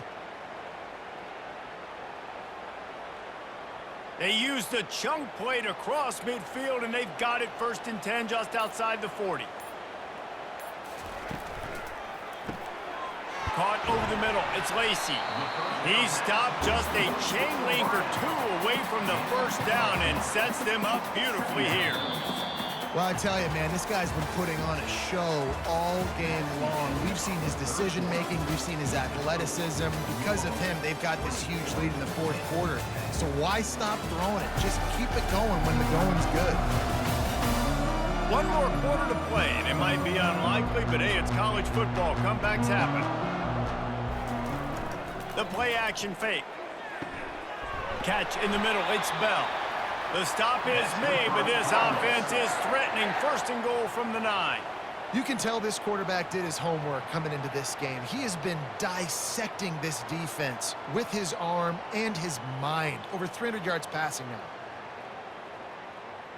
Speaker 1: They used a chunk play to cross midfield, and they've got it 1st and 10 just outside the 40. Caught over the middle. It's Lacey. He stopped just a chain link or 2 away from the 1st down and sets them up beautifully here.
Speaker 3: Well, I tell you, man, this guy's been putting on a show all game long. We've seen his decision-making. We've seen his athleticism. Because of him, they've got this huge lead in the 4th quarter. So why stop throwing it? Just keep it going when the going's good.
Speaker 1: 1 more quarter to play, and it might be unlikely, but hey, it's college football. Comebacks happen. The play action fake. Catch in the middle. It's Bell. The stop is made, but this offense is threatening 1st and goal from the 9.
Speaker 3: You can tell this quarterback did his homework coming into this game. He has been dissecting this defense with his arm and his mind. Over 300 yards passing now.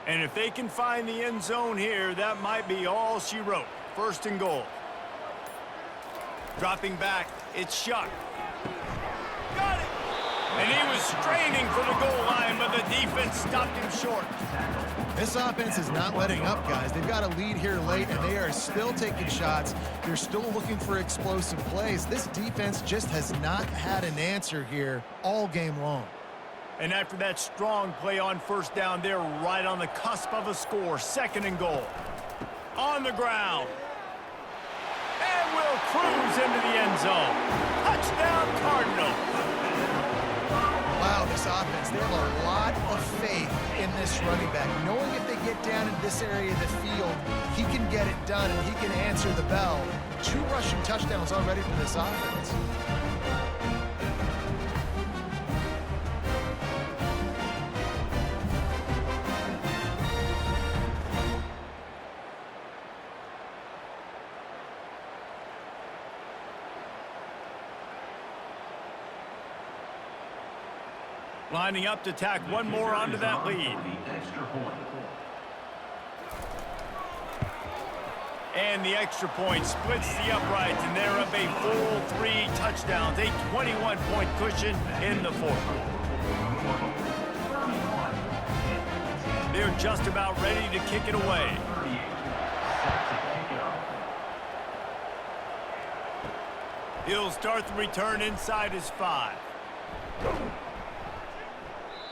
Speaker 1: And if they can find the end zone here, that might be all she wrote. 1st and goal. Dropping back, it's Shuck. Got it! And he was straining for the goal line, but the defense stopped him short.
Speaker 3: This offense is not letting up, guys. They've got a lead here late, and they are still taking shots. They're still looking for explosive plays. This defense just has not had an answer here all game long.
Speaker 1: And after that strong play on first down, they're right on the cusp of a score. 2nd and goal. On the ground. And will cruise into the end zone. Touchdown, Cardinals.
Speaker 3: Wow, this offense, they have a lot of faith in this running back. Knowing if they get down in this area of the field, he can get it done and he can answer the bell. 2 rushing touchdowns already for this offense.
Speaker 1: Lining up to tack one more onto that lead. And the extra point splits the uprights, and they're up a full 3 touchdowns, a 21-point cushion in the 4th. They're just about ready to kick it away. He'll start the return inside his 5.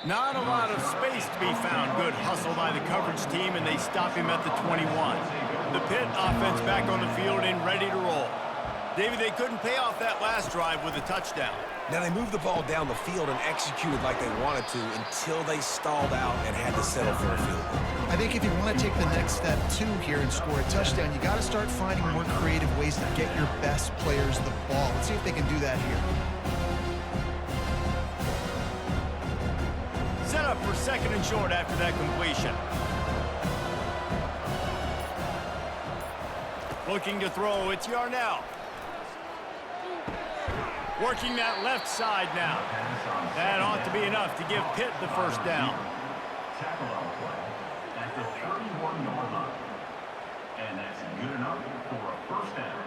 Speaker 1: Not a lot of space to be found. Good hustle by the coverage team, and they stop him at the 21. The Pitt offense back on the field and ready to roll. David, they couldn't pay off that last drive with a touchdown.
Speaker 2: Now they moved the ball down the field and executed like they wanted to until they stalled out and had to settle for a field goal.
Speaker 3: I think if you want to take the next step, too, here and score a touchdown, you got to start finding more creative ways to get your best players the ball. Let's see if they can do that here.
Speaker 1: Set up for 2nd and short after that completion. Looking to throw, it's Yarnell. Working that left side now. That ought to be enough to give Pitt the first down.
Speaker 4: Tackle on play at the 31-yard line. And that's good enough for a first down.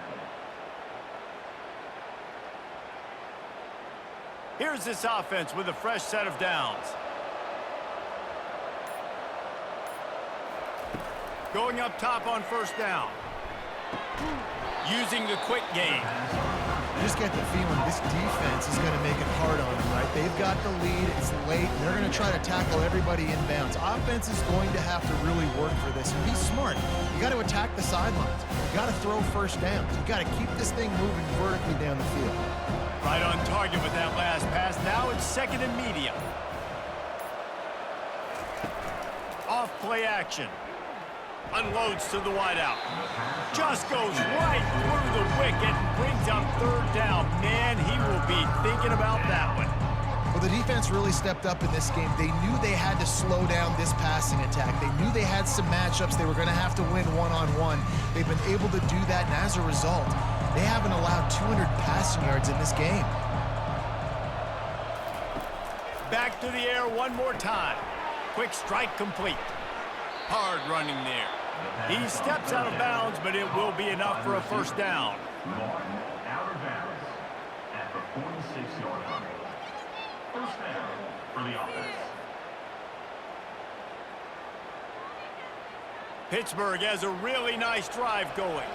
Speaker 1: Here's this offense with a fresh set of downs. Going up top on first down. Using the quick game.
Speaker 3: You just get the feeling this defense is going to make it hard on them, right? They've got the lead. It's late. They're going to try to tackle everybody inbounds. Offense is going to have to really work for this and be smart. You got to attack the sidelines. You got to throw first downs. You got to keep this thing moving vertically down the field.
Speaker 1: Right on target with that last pass. Now it's 2nd and medium. Off play action. Unloads to the wideout. Just goes right through the wicket and brings up 3rd down. Man, he will be thinking about that one.
Speaker 3: Well, the defense really stepped up in this game. They knew they had to slow down this passing attack. They knew they had some matchups they were going to have to win one-on-one. They've been able to do that, and as a result, they haven't allowed 200 passing yards in this game.
Speaker 1: Back to the air one more time. Quick strike complete. Hard running there. He steps out of bounds, but it will be enough for a first down.
Speaker 4: Martin out of bounds at the 46-yard line. First down for the offense.
Speaker 1: Pittsburgh has a really nice drive going.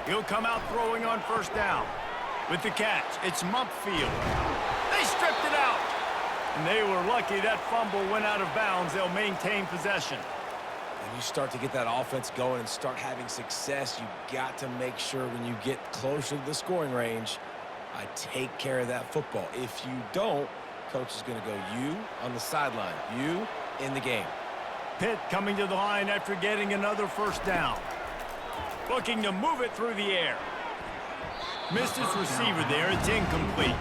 Speaker 1: He'll come out throwing on first down. With the catch, it's Mumpfield. They stripped it out. And they were lucky that fumble went out of bounds. They'll maintain possession.
Speaker 2: When you start to get that offense going and start having success, you got to make sure when you get closer to the scoring range, I take care of that football. If you don't, coach is going to go you on the sideline, you in the game.
Speaker 1: Pitt coming to the line after getting another first down. Looking to move it through the air. Missed his receiver there. It's incomplete.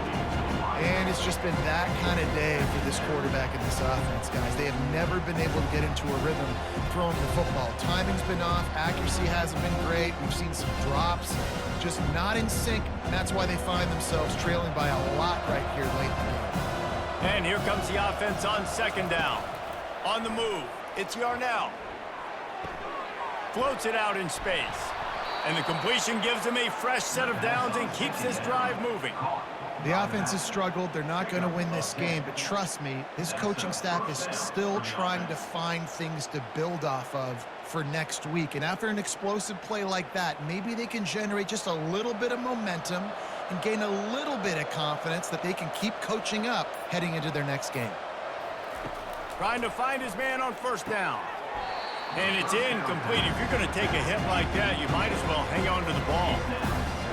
Speaker 3: And it's just been that kind of day for this quarterback and this offense, guys. They have never been able to get into a rhythm throwing the football. Timing's been off. Accuracy hasn't been great. We've seen some drops. Just not in sync. And that's why they find themselves trailing by a lot right here late in the game.
Speaker 1: And here comes the offense on 2nd down. On the move, it's Yarnell. Floats it out in space. And the completion gives them a fresh set of downs and keeps this drive moving.
Speaker 3: The offense has struggled. They're not going to win this game, but trust me, this coaching staff is still trying to find things to build off of for next week. And after an explosive play like that, maybe they can generate just a little bit of momentum and gain a little bit of confidence that they can keep coaching up heading into their next game.
Speaker 1: Trying to find his man on first down. And it's incomplete. If you're going to take a hit like that, you might as well hang on to the ball.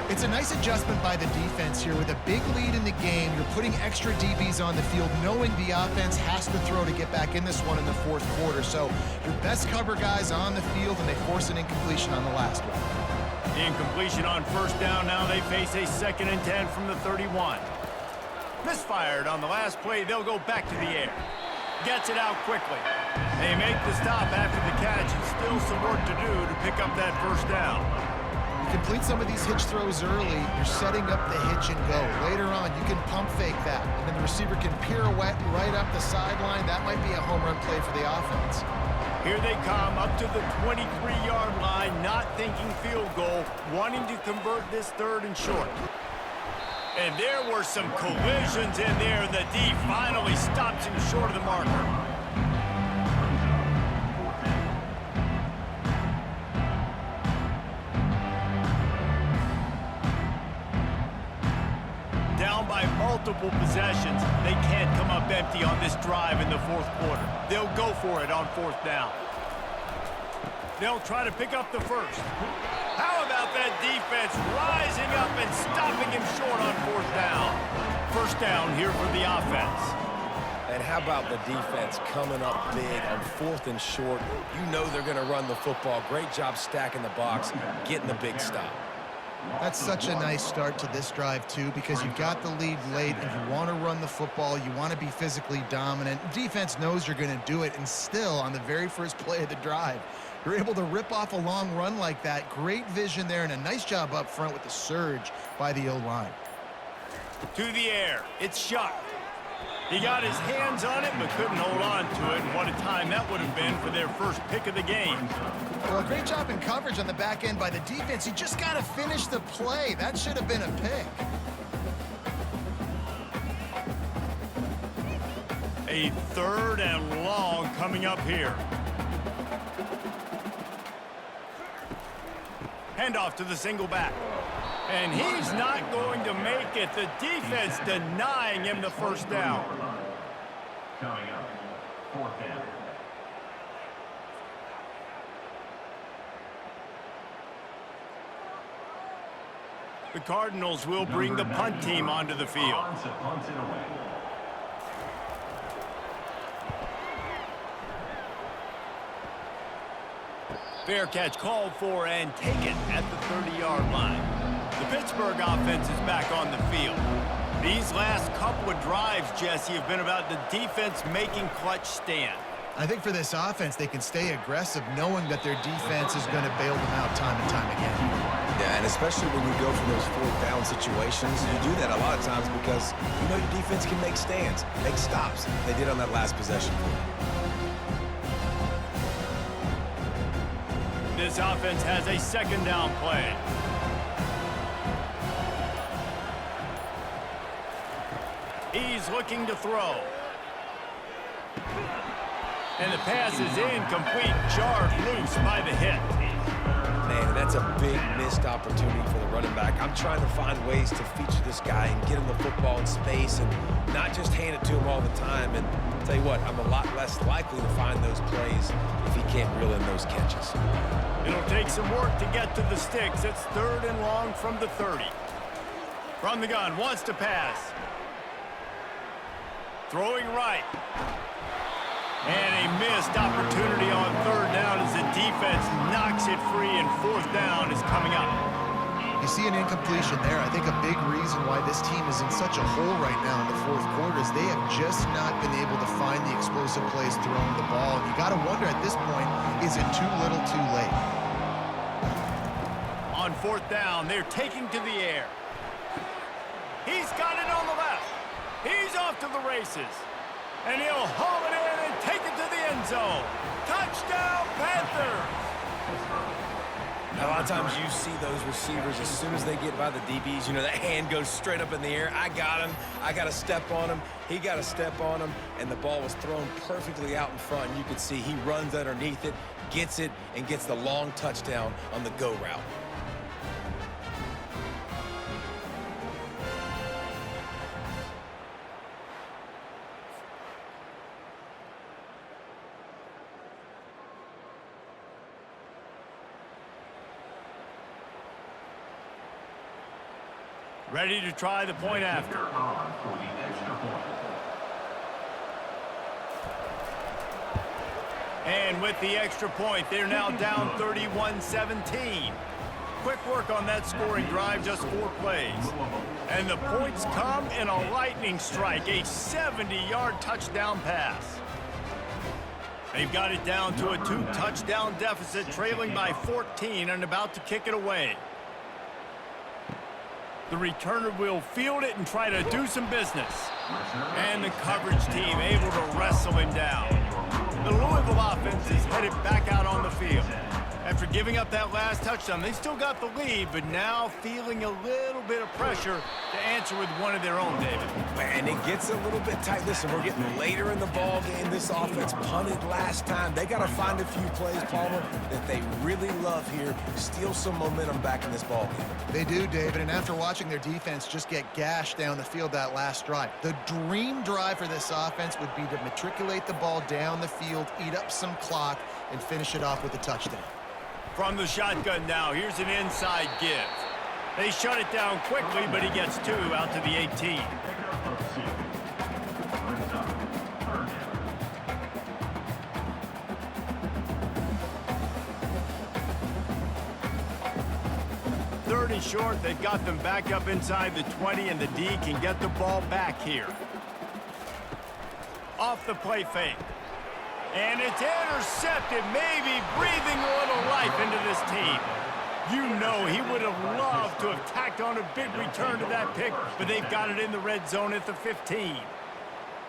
Speaker 3: It's a nice adjustment by the defense here. With a big lead in the game, you're putting extra DBs on the field, knowing the offense has to throw to get back in this one in the fourth quarter. So your best cover guys on the field, and they force an incompletion on the last one.
Speaker 1: The incompletion on first down. Now they face a 2nd and 10 from the 31. Misfired on the last play. They'll go back to the air. Gets it out quickly. They make the stop after the catch, and still some work to do to pick up that first down.
Speaker 3: You complete some of these hitch throws early, you're setting up the hitch and go. Later on, you can pump fake that, and then the receiver can pirouette right up the sideline. That might be a home run play for the offense.
Speaker 1: Here they come up to the 23-yard line, not thinking field goal, wanting to convert this 3rd and short. And there were some collisions in there. The D finally stops him short of the marker. Down by multiple possessions. They can't come up empty on this drive in the fourth quarter. They'll go for it on 4th down. They'll try to pick up the first. How about that defense rising up and stopping him short on 4th down? First down here for the offense.
Speaker 2: And how about the defense coming up big on 4th and short? You know they're going to run the football. Great job stacking the box, getting the big stop.
Speaker 3: That's such a nice start to this drive, too, because you've got the lead late and you want to run the football. You want to be physically dominant. Defense knows you're going to do it, and still, on the very first play of the drive, you're able to rip off a long run like that. Great vision there, and a nice job up front with the surge by the O-line.
Speaker 1: To the air. It's shot. He got his hands on it, but couldn't hold on to it. And what a time that would have been for their first pick of the game.
Speaker 3: Well, a great job in coverage on the back end by the defense. You just got to finish the play. That should have been a pick.
Speaker 1: A 3rd and long coming up here. Handoff to the single back. And he's not going to make it. The defense denying him the first down.
Speaker 4: Coming up, 4th down.
Speaker 1: The Cardinals will bring the punt team onto the field.
Speaker 4: Punts it away.
Speaker 1: Fair catch called for and taken at the 30-yard line. The Pittsburgh offense is back on the field. These last couple of drives, Jesse, have been about the defense making clutch stand.
Speaker 3: I think for this offense, they can stay aggressive knowing that their defense is going to bail them out time and time again.
Speaker 2: Yeah, and especially when you go for those 4th down situations, you do that a lot of times because you know your defense can make stands, make stops. They did on that last possession.
Speaker 1: This offense has a 2nd down play. He's looking to throw. And the pass is incomplete, jarred loose by the hit.
Speaker 2: Man, that's a big missed opportunity for the running back. I'm trying to find ways to feature this guy and get him the football in space and not just hand it to him all the time. And I'll tell you what, I'm a lot less likely to find those plays if he can't reel in those catches.
Speaker 1: It'll take some work to get to the sticks. It's 3rd and long from the 30. From the gun, wants to pass. Throwing right. And a missed opportunity on 3rd down as the defense knocks it free, and 4th down is coming up.
Speaker 3: You see an incompletion there. I think a big reason why this team is in such a hole right now in the fourth quarter is they have just not been able to find the explosive plays throwing the ball. And you got to wonder at this point, is it too little too late?
Speaker 1: On 4th down, they're taking to the air. He's got it on the left. He's off to the races. And he'll haul it in and take it to the end zone. Touchdown, Panthers!
Speaker 2: A lot of times you see those receivers, as soon as they get by the DBs, you know, that hand goes straight up in the air. I got him. I got to step on him. He got to step on him. And the ball was thrown perfectly out in front. And you can see he runs underneath it, gets it, and gets the long touchdown on the go route.
Speaker 1: Ready to try the point after.
Speaker 4: On for the extra point.
Speaker 1: And with the extra point, they're now down 31-17. Quick work on that scoring drive, just 4 plays. And the points come in a lightning strike, a 70-yard touchdown pass. They've got it down to a 2-touchdown deficit, trailing by 14 and about to kick it away. The returner will field it and try to do some business. And the coverage team able to wrestle him down. The Louisville offense is headed back out on the field. After giving up that last touchdown, they still got the lead, but now feeling a little bit of pressure to answer with one of their own, David.
Speaker 2: And it gets a little bit tight. Listen, we're getting later in the ball game. This offense punted last time. They got to find a few plays, Palmer, that they really love here. Steal some momentum back in this ball game.
Speaker 3: They do, David, and after watching their defense just get gashed down the field that last drive, the dream drive for this offense would be to matriculate the ball down the field, eat up some clock, and finish it off with a touchdown.
Speaker 1: From the shotgun now, here's an inside give. They shut it down quickly, but he gets 2 out to the 18. Third and short, they've got them back up inside the 20, and the D can get the ball back here. Off the play fake. And it's intercepted, maybe breathing a little life into this team. You know he would have loved to have tacked on a big return to that pick, but they've got it in the red zone at the 15.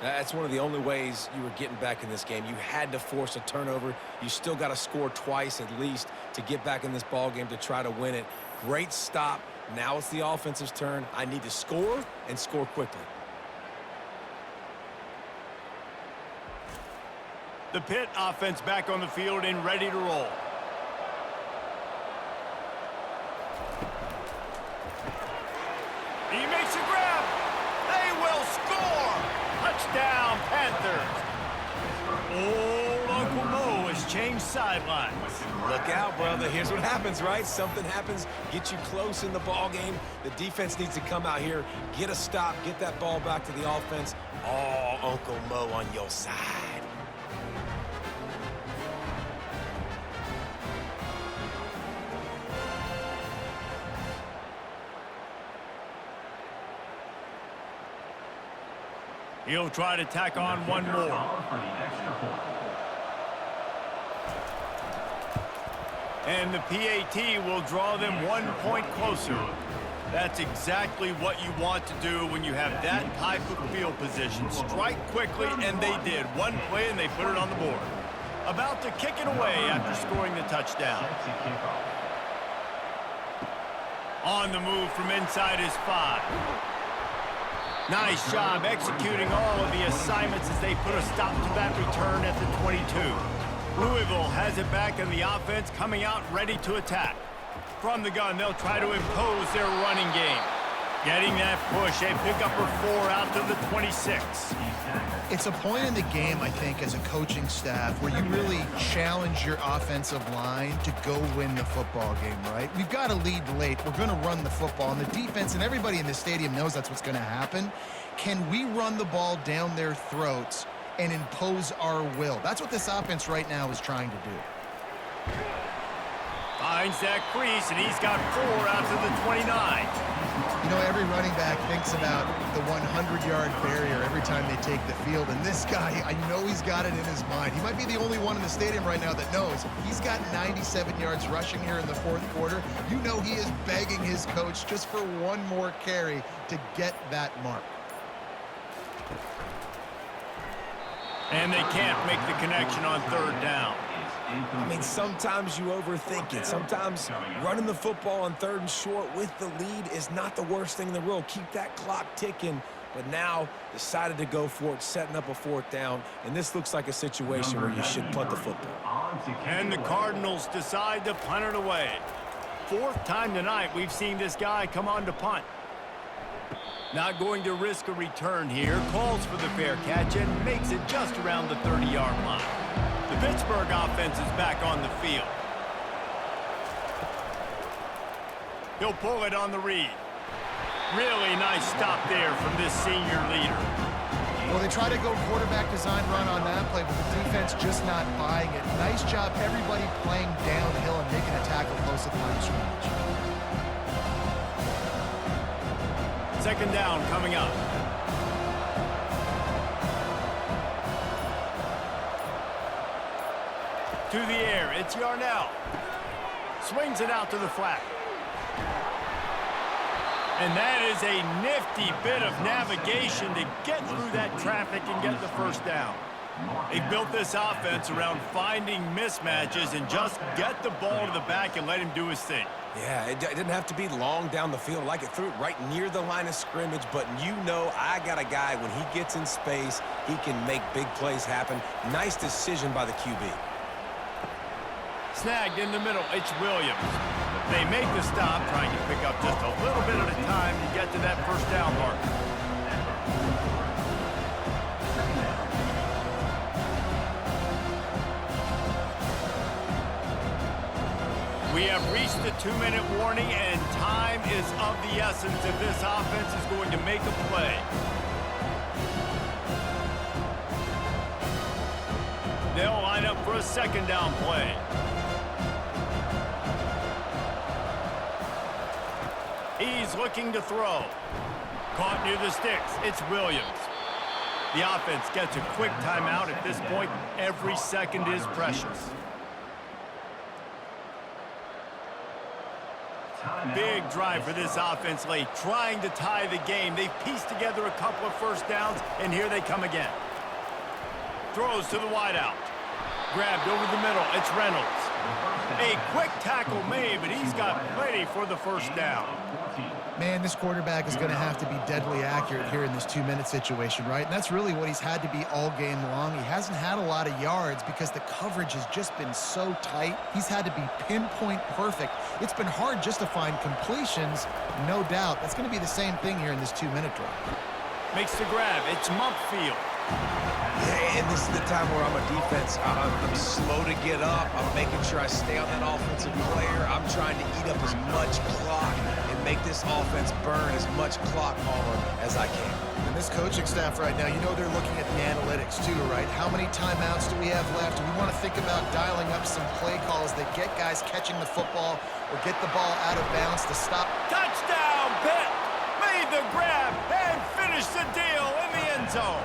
Speaker 2: That's one of the only ways you were getting back in this game. You had to force a turnover. You still got to score twice at least to get back in this ball game to try to win it. Great stop. Now it's the offensive's turn. I need to score and score quickly.
Speaker 1: The Pitt offense back on the field and ready to roll. He makes a grab. They will score. Touchdown, Panthers. Old Uncle Mo has changed sidelines.
Speaker 2: Look out, brother. Here's what happens, right? Something happens, get you close in the ball game. The defense needs to come out here, get a stop, get that ball back to the offense. Oh, Uncle Mo on your side.
Speaker 1: He'll try to tack on one more. And the PAT will draw them 1 point closer. That's exactly what you want to do when you have that type of field position. Strike quickly, and they did. One play, and they put it on the board. About to kick it away after scoring the touchdown. On the move from inside his 5. Nice job executing all of the assignments as they put a stop to that return at the 22. Louisville has it back in the offense, coming out ready to attack. From the gun, they'll try to impose their running game. Getting that push, a pickup of 4 out to the 26.
Speaker 3: It's a point in the game, I think, as a coaching staff where you really challenge your offensive line to go win the football game, right? We've got to lead late. We're going to run the football, and the defense and everybody in the stadium knows that's what's going to happen. Can we run the ball down their throats and impose our will? That's what this offense right now is trying to do.
Speaker 1: Finds that crease, and he's got 4 out to the 29.
Speaker 3: You know, every running back thinks about the 100-yard barrier every time they take the field. And this guy, I know he's got it in his mind. He might be the only one in the stadium right now that knows he's got 97 yards rushing here in the 4th quarter. You know he is begging his coach just for one more carry to get that mark.
Speaker 1: And they can't make the connection on 3rd down.
Speaker 2: I mean, sometimes you overthink it. Sometimes running the football on 3rd and short with the lead is not the worst thing in the world. Keep that clock ticking. But now decided to go for it, setting up a 4th down. And this looks like a situation where you should punt the football.
Speaker 1: And the Cardinals decide to punt it away. 4th time tonight we've seen this guy come on to punt. Not going to risk a return here. Calls for the fair catch and makes it just around the 30-yard line. The Pittsburgh offense is back on the field. He'll pull it on the read. Really nice stop there from this senior leader.
Speaker 3: Well, they try to go quarterback design run on that play, but the defense just not buying it. Nice job, everybody playing downhill and making a tackle close at the line of scrimmage.
Speaker 1: 2nd down coming up. To the air, it's Yarnell. Swings it out to the flat. And that is a nifty bit of navigation to get through that traffic and get the 1st down. They built this offense around finding mismatches and just get the ball to the back and let him do his thing.
Speaker 2: Yeah, it didn't have to be long down the field. Like it threw it right near the line of scrimmage, but you know I got a guy, when he gets in space, he can make big plays happen. Nice decision by the QB.
Speaker 1: Snagged in the middle, it's Williams. They make the stop, trying to pick up just a little bit at a time to get to that 1st down mark. We have reached the 2-minute warning, and time is of the essence if this offense is going to make a play. They'll line up for a 2nd down play. He's looking to throw. Caught near the sticks. It's Williams. The offense gets a quick timeout at this point. Every second is precious. Big drive for this offense late, trying to tie the game. They've pieced together a couple of 1st downs, and here they come again. Throws to the wideout. Grabbed over the middle. It's Reynolds. A quick tackle made, but he's got plenty for the 1st down.
Speaker 3: Man, this quarterback is going to have to be deadly accurate here in this 2-minute situation, right? And that's really what he's had to be all game long. He hasn't had a lot of yards because the coverage has just been so tight. He's had to be pinpoint perfect. It's been hard just to find completions, no doubt. That's going to be the same thing here in this 2-minute drive.
Speaker 1: Makes the grab. It's Mumpfield.
Speaker 2: Yeah, and this is the time where I'm a defense. I'm slow to get up. I'm making sure I stay on that offensive player. I'm trying to eat up as much clock and make this offense burn as much clock on as I can.
Speaker 3: And this coaching staff right now, you know they're looking at the analytics too, right? How many timeouts do we have left? We want to think about dialing up some play calls that get guys catching the football or get the ball out of bounds to stop.
Speaker 1: Touchdown, Pitt! Made the grab and finished the deal in the end zone.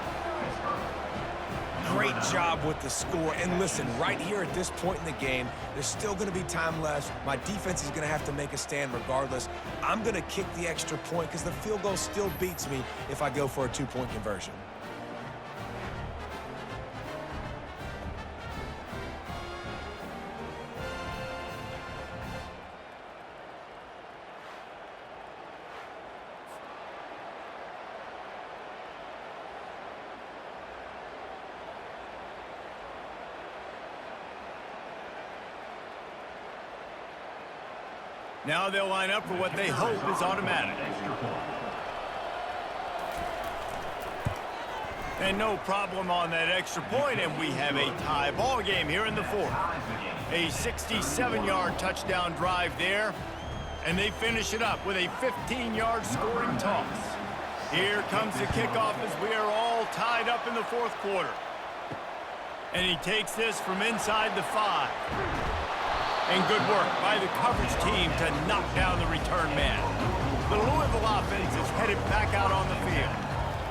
Speaker 2: Great job with the score. And listen, right here at this point in the game, there's still going to be time left. My defense is going to have to make a stand regardless. I'm going to kick the extra point because the field goal still beats me if I go for a 2-point conversion.
Speaker 1: Now they'll line up for what they hope is automatic. And no problem on that extra point, and we have a tie ball game here in the 4th. A 67-yard touchdown drive there, and they finish it up with a 15-yard scoring toss. Here comes the kickoff as we are all tied up in the 4th quarter. And he takes this from inside the 5. And good work by the coverage team to knock down the return man. The Louisville offense is headed back out on the field.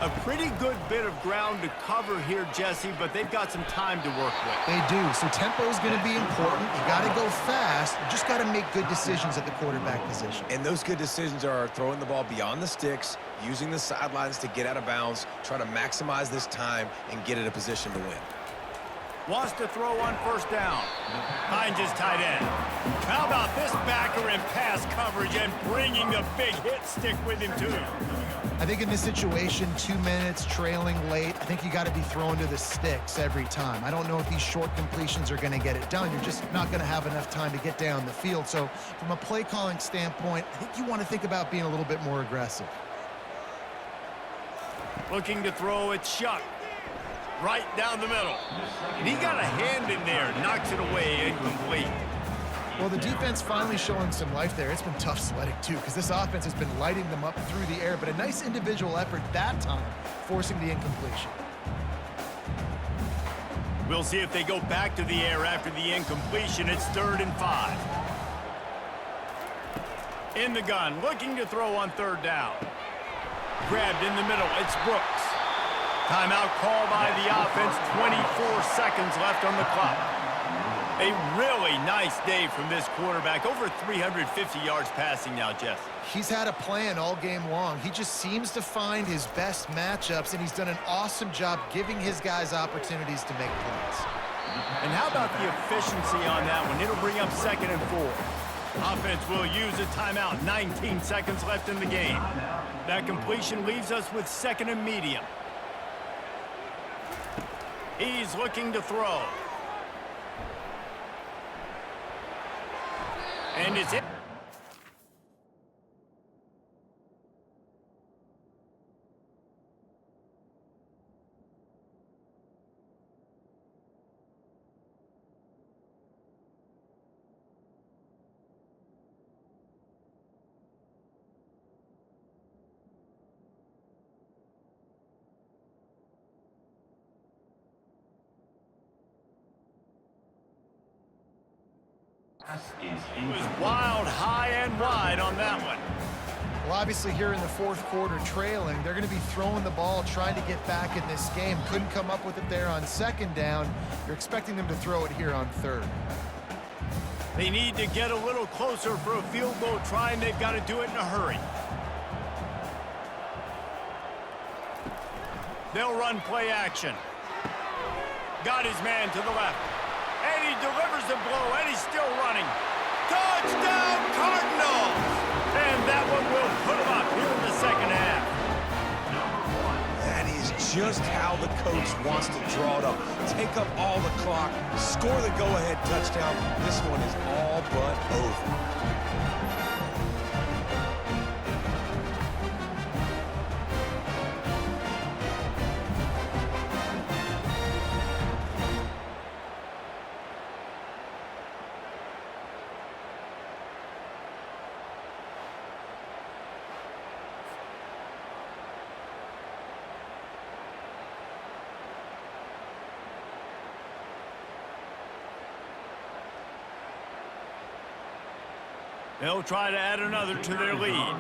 Speaker 1: A pretty good bit of ground to cover here, Jesse, but they've got some time to work with.
Speaker 3: They do, so tempo is going to be important. You got to go fast. You just got to make good decisions at the quarterback position.
Speaker 2: And those good decisions are throwing the ball beyond the sticks, using the sidelines to get out of bounds, try to maximize this time and get in a position to win.
Speaker 1: Wants to throw on first down. Finds his tight end. How about this backer in pass coverage and bringing the big hit stick with him, too?
Speaker 3: I think in this situation, 2 minutes, trailing late, I think you got to be throwing to the sticks every time. I don't know if these short completions are going to get it done. You're just not going to have enough time to get down the field. So from a play calling standpoint, I think you want to think about being a little bit more aggressive.
Speaker 1: Looking to throw, it's Shuck. Right down the middle. And he got a hand in there, knocks it away, incomplete.
Speaker 3: Well, the defense finally showing some life there. It's been tough sledding, too, because this offense has been lighting them up through the air, but a nice individual effort that time, forcing the incompletion.
Speaker 1: We'll see if they go back to the air after the incompletion. It's 3rd and 5. In the gun, looking to throw on 3rd down. Grabbed in the middle, it's Brooks. Timeout call by the offense, 24 seconds left on the clock. A really nice day from this quarterback. Over 350 yards passing now, Jess.
Speaker 3: He's had a plan all game long. He just seems to find his best matchups, and he's done an awesome job giving his guys opportunities to make plays.
Speaker 1: And how about the efficiency on that one? It'll bring up 2nd and 4. Offense will use a timeout. 19 seconds left in the game. That completion leaves us with 2nd and medium. He's looking to throw. And it's it. He was wild, high and wide on that one.
Speaker 3: Well, obviously here in the 4th quarter trailing, they're going to be throwing the ball, trying to get back in this game. Couldn't come up with it there on 2nd down. You're expecting them to throw it here on 3rd.
Speaker 1: They need to get a little closer for a field goal try, and they've got to do it in a hurry. They'll run play action. Got his man to the left. And he delivers the blow, and he's still running. Touchdown, Cardinals! And that one will put him up here in the 2nd half.
Speaker 2: That is just how the coach wants to draw it up. Take up all the clock, score the go-ahead touchdown. This one is all but over.
Speaker 1: They'll try to add another to their lead.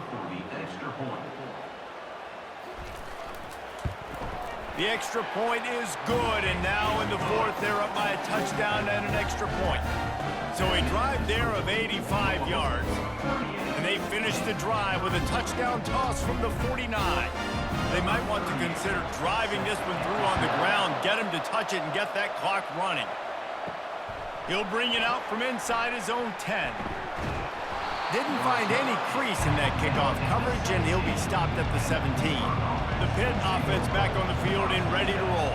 Speaker 1: The extra point is good, and now in the 4th, they're up by a touchdown and an extra point. So a drive there of 85 yards, and they finish the drive with a touchdown toss from the 49. They might want to consider driving this one through on the ground, get him to touch it and get that clock running. He'll bring it out from inside his own 10. Didn't find any crease in that kickoff coverage, and he'll be stopped at the 17. The Pitt offense back on the field and ready to roll.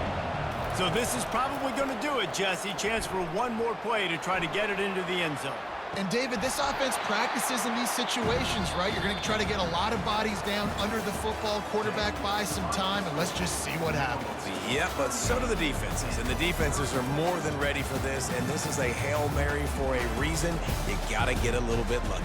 Speaker 1: So this is probably going to do it, Jesse. Chance for one more play to try to get it into the end zone.
Speaker 3: And, David, this offense practices in these situations, right? You're going to try to get a lot of bodies down under the football, quarterback buy some time, and let's just see what happens.
Speaker 2: Yep, but so do the defenses, and the defenses are more than ready for this, and this is a Hail Mary for a reason. You got to get a little bit lucky.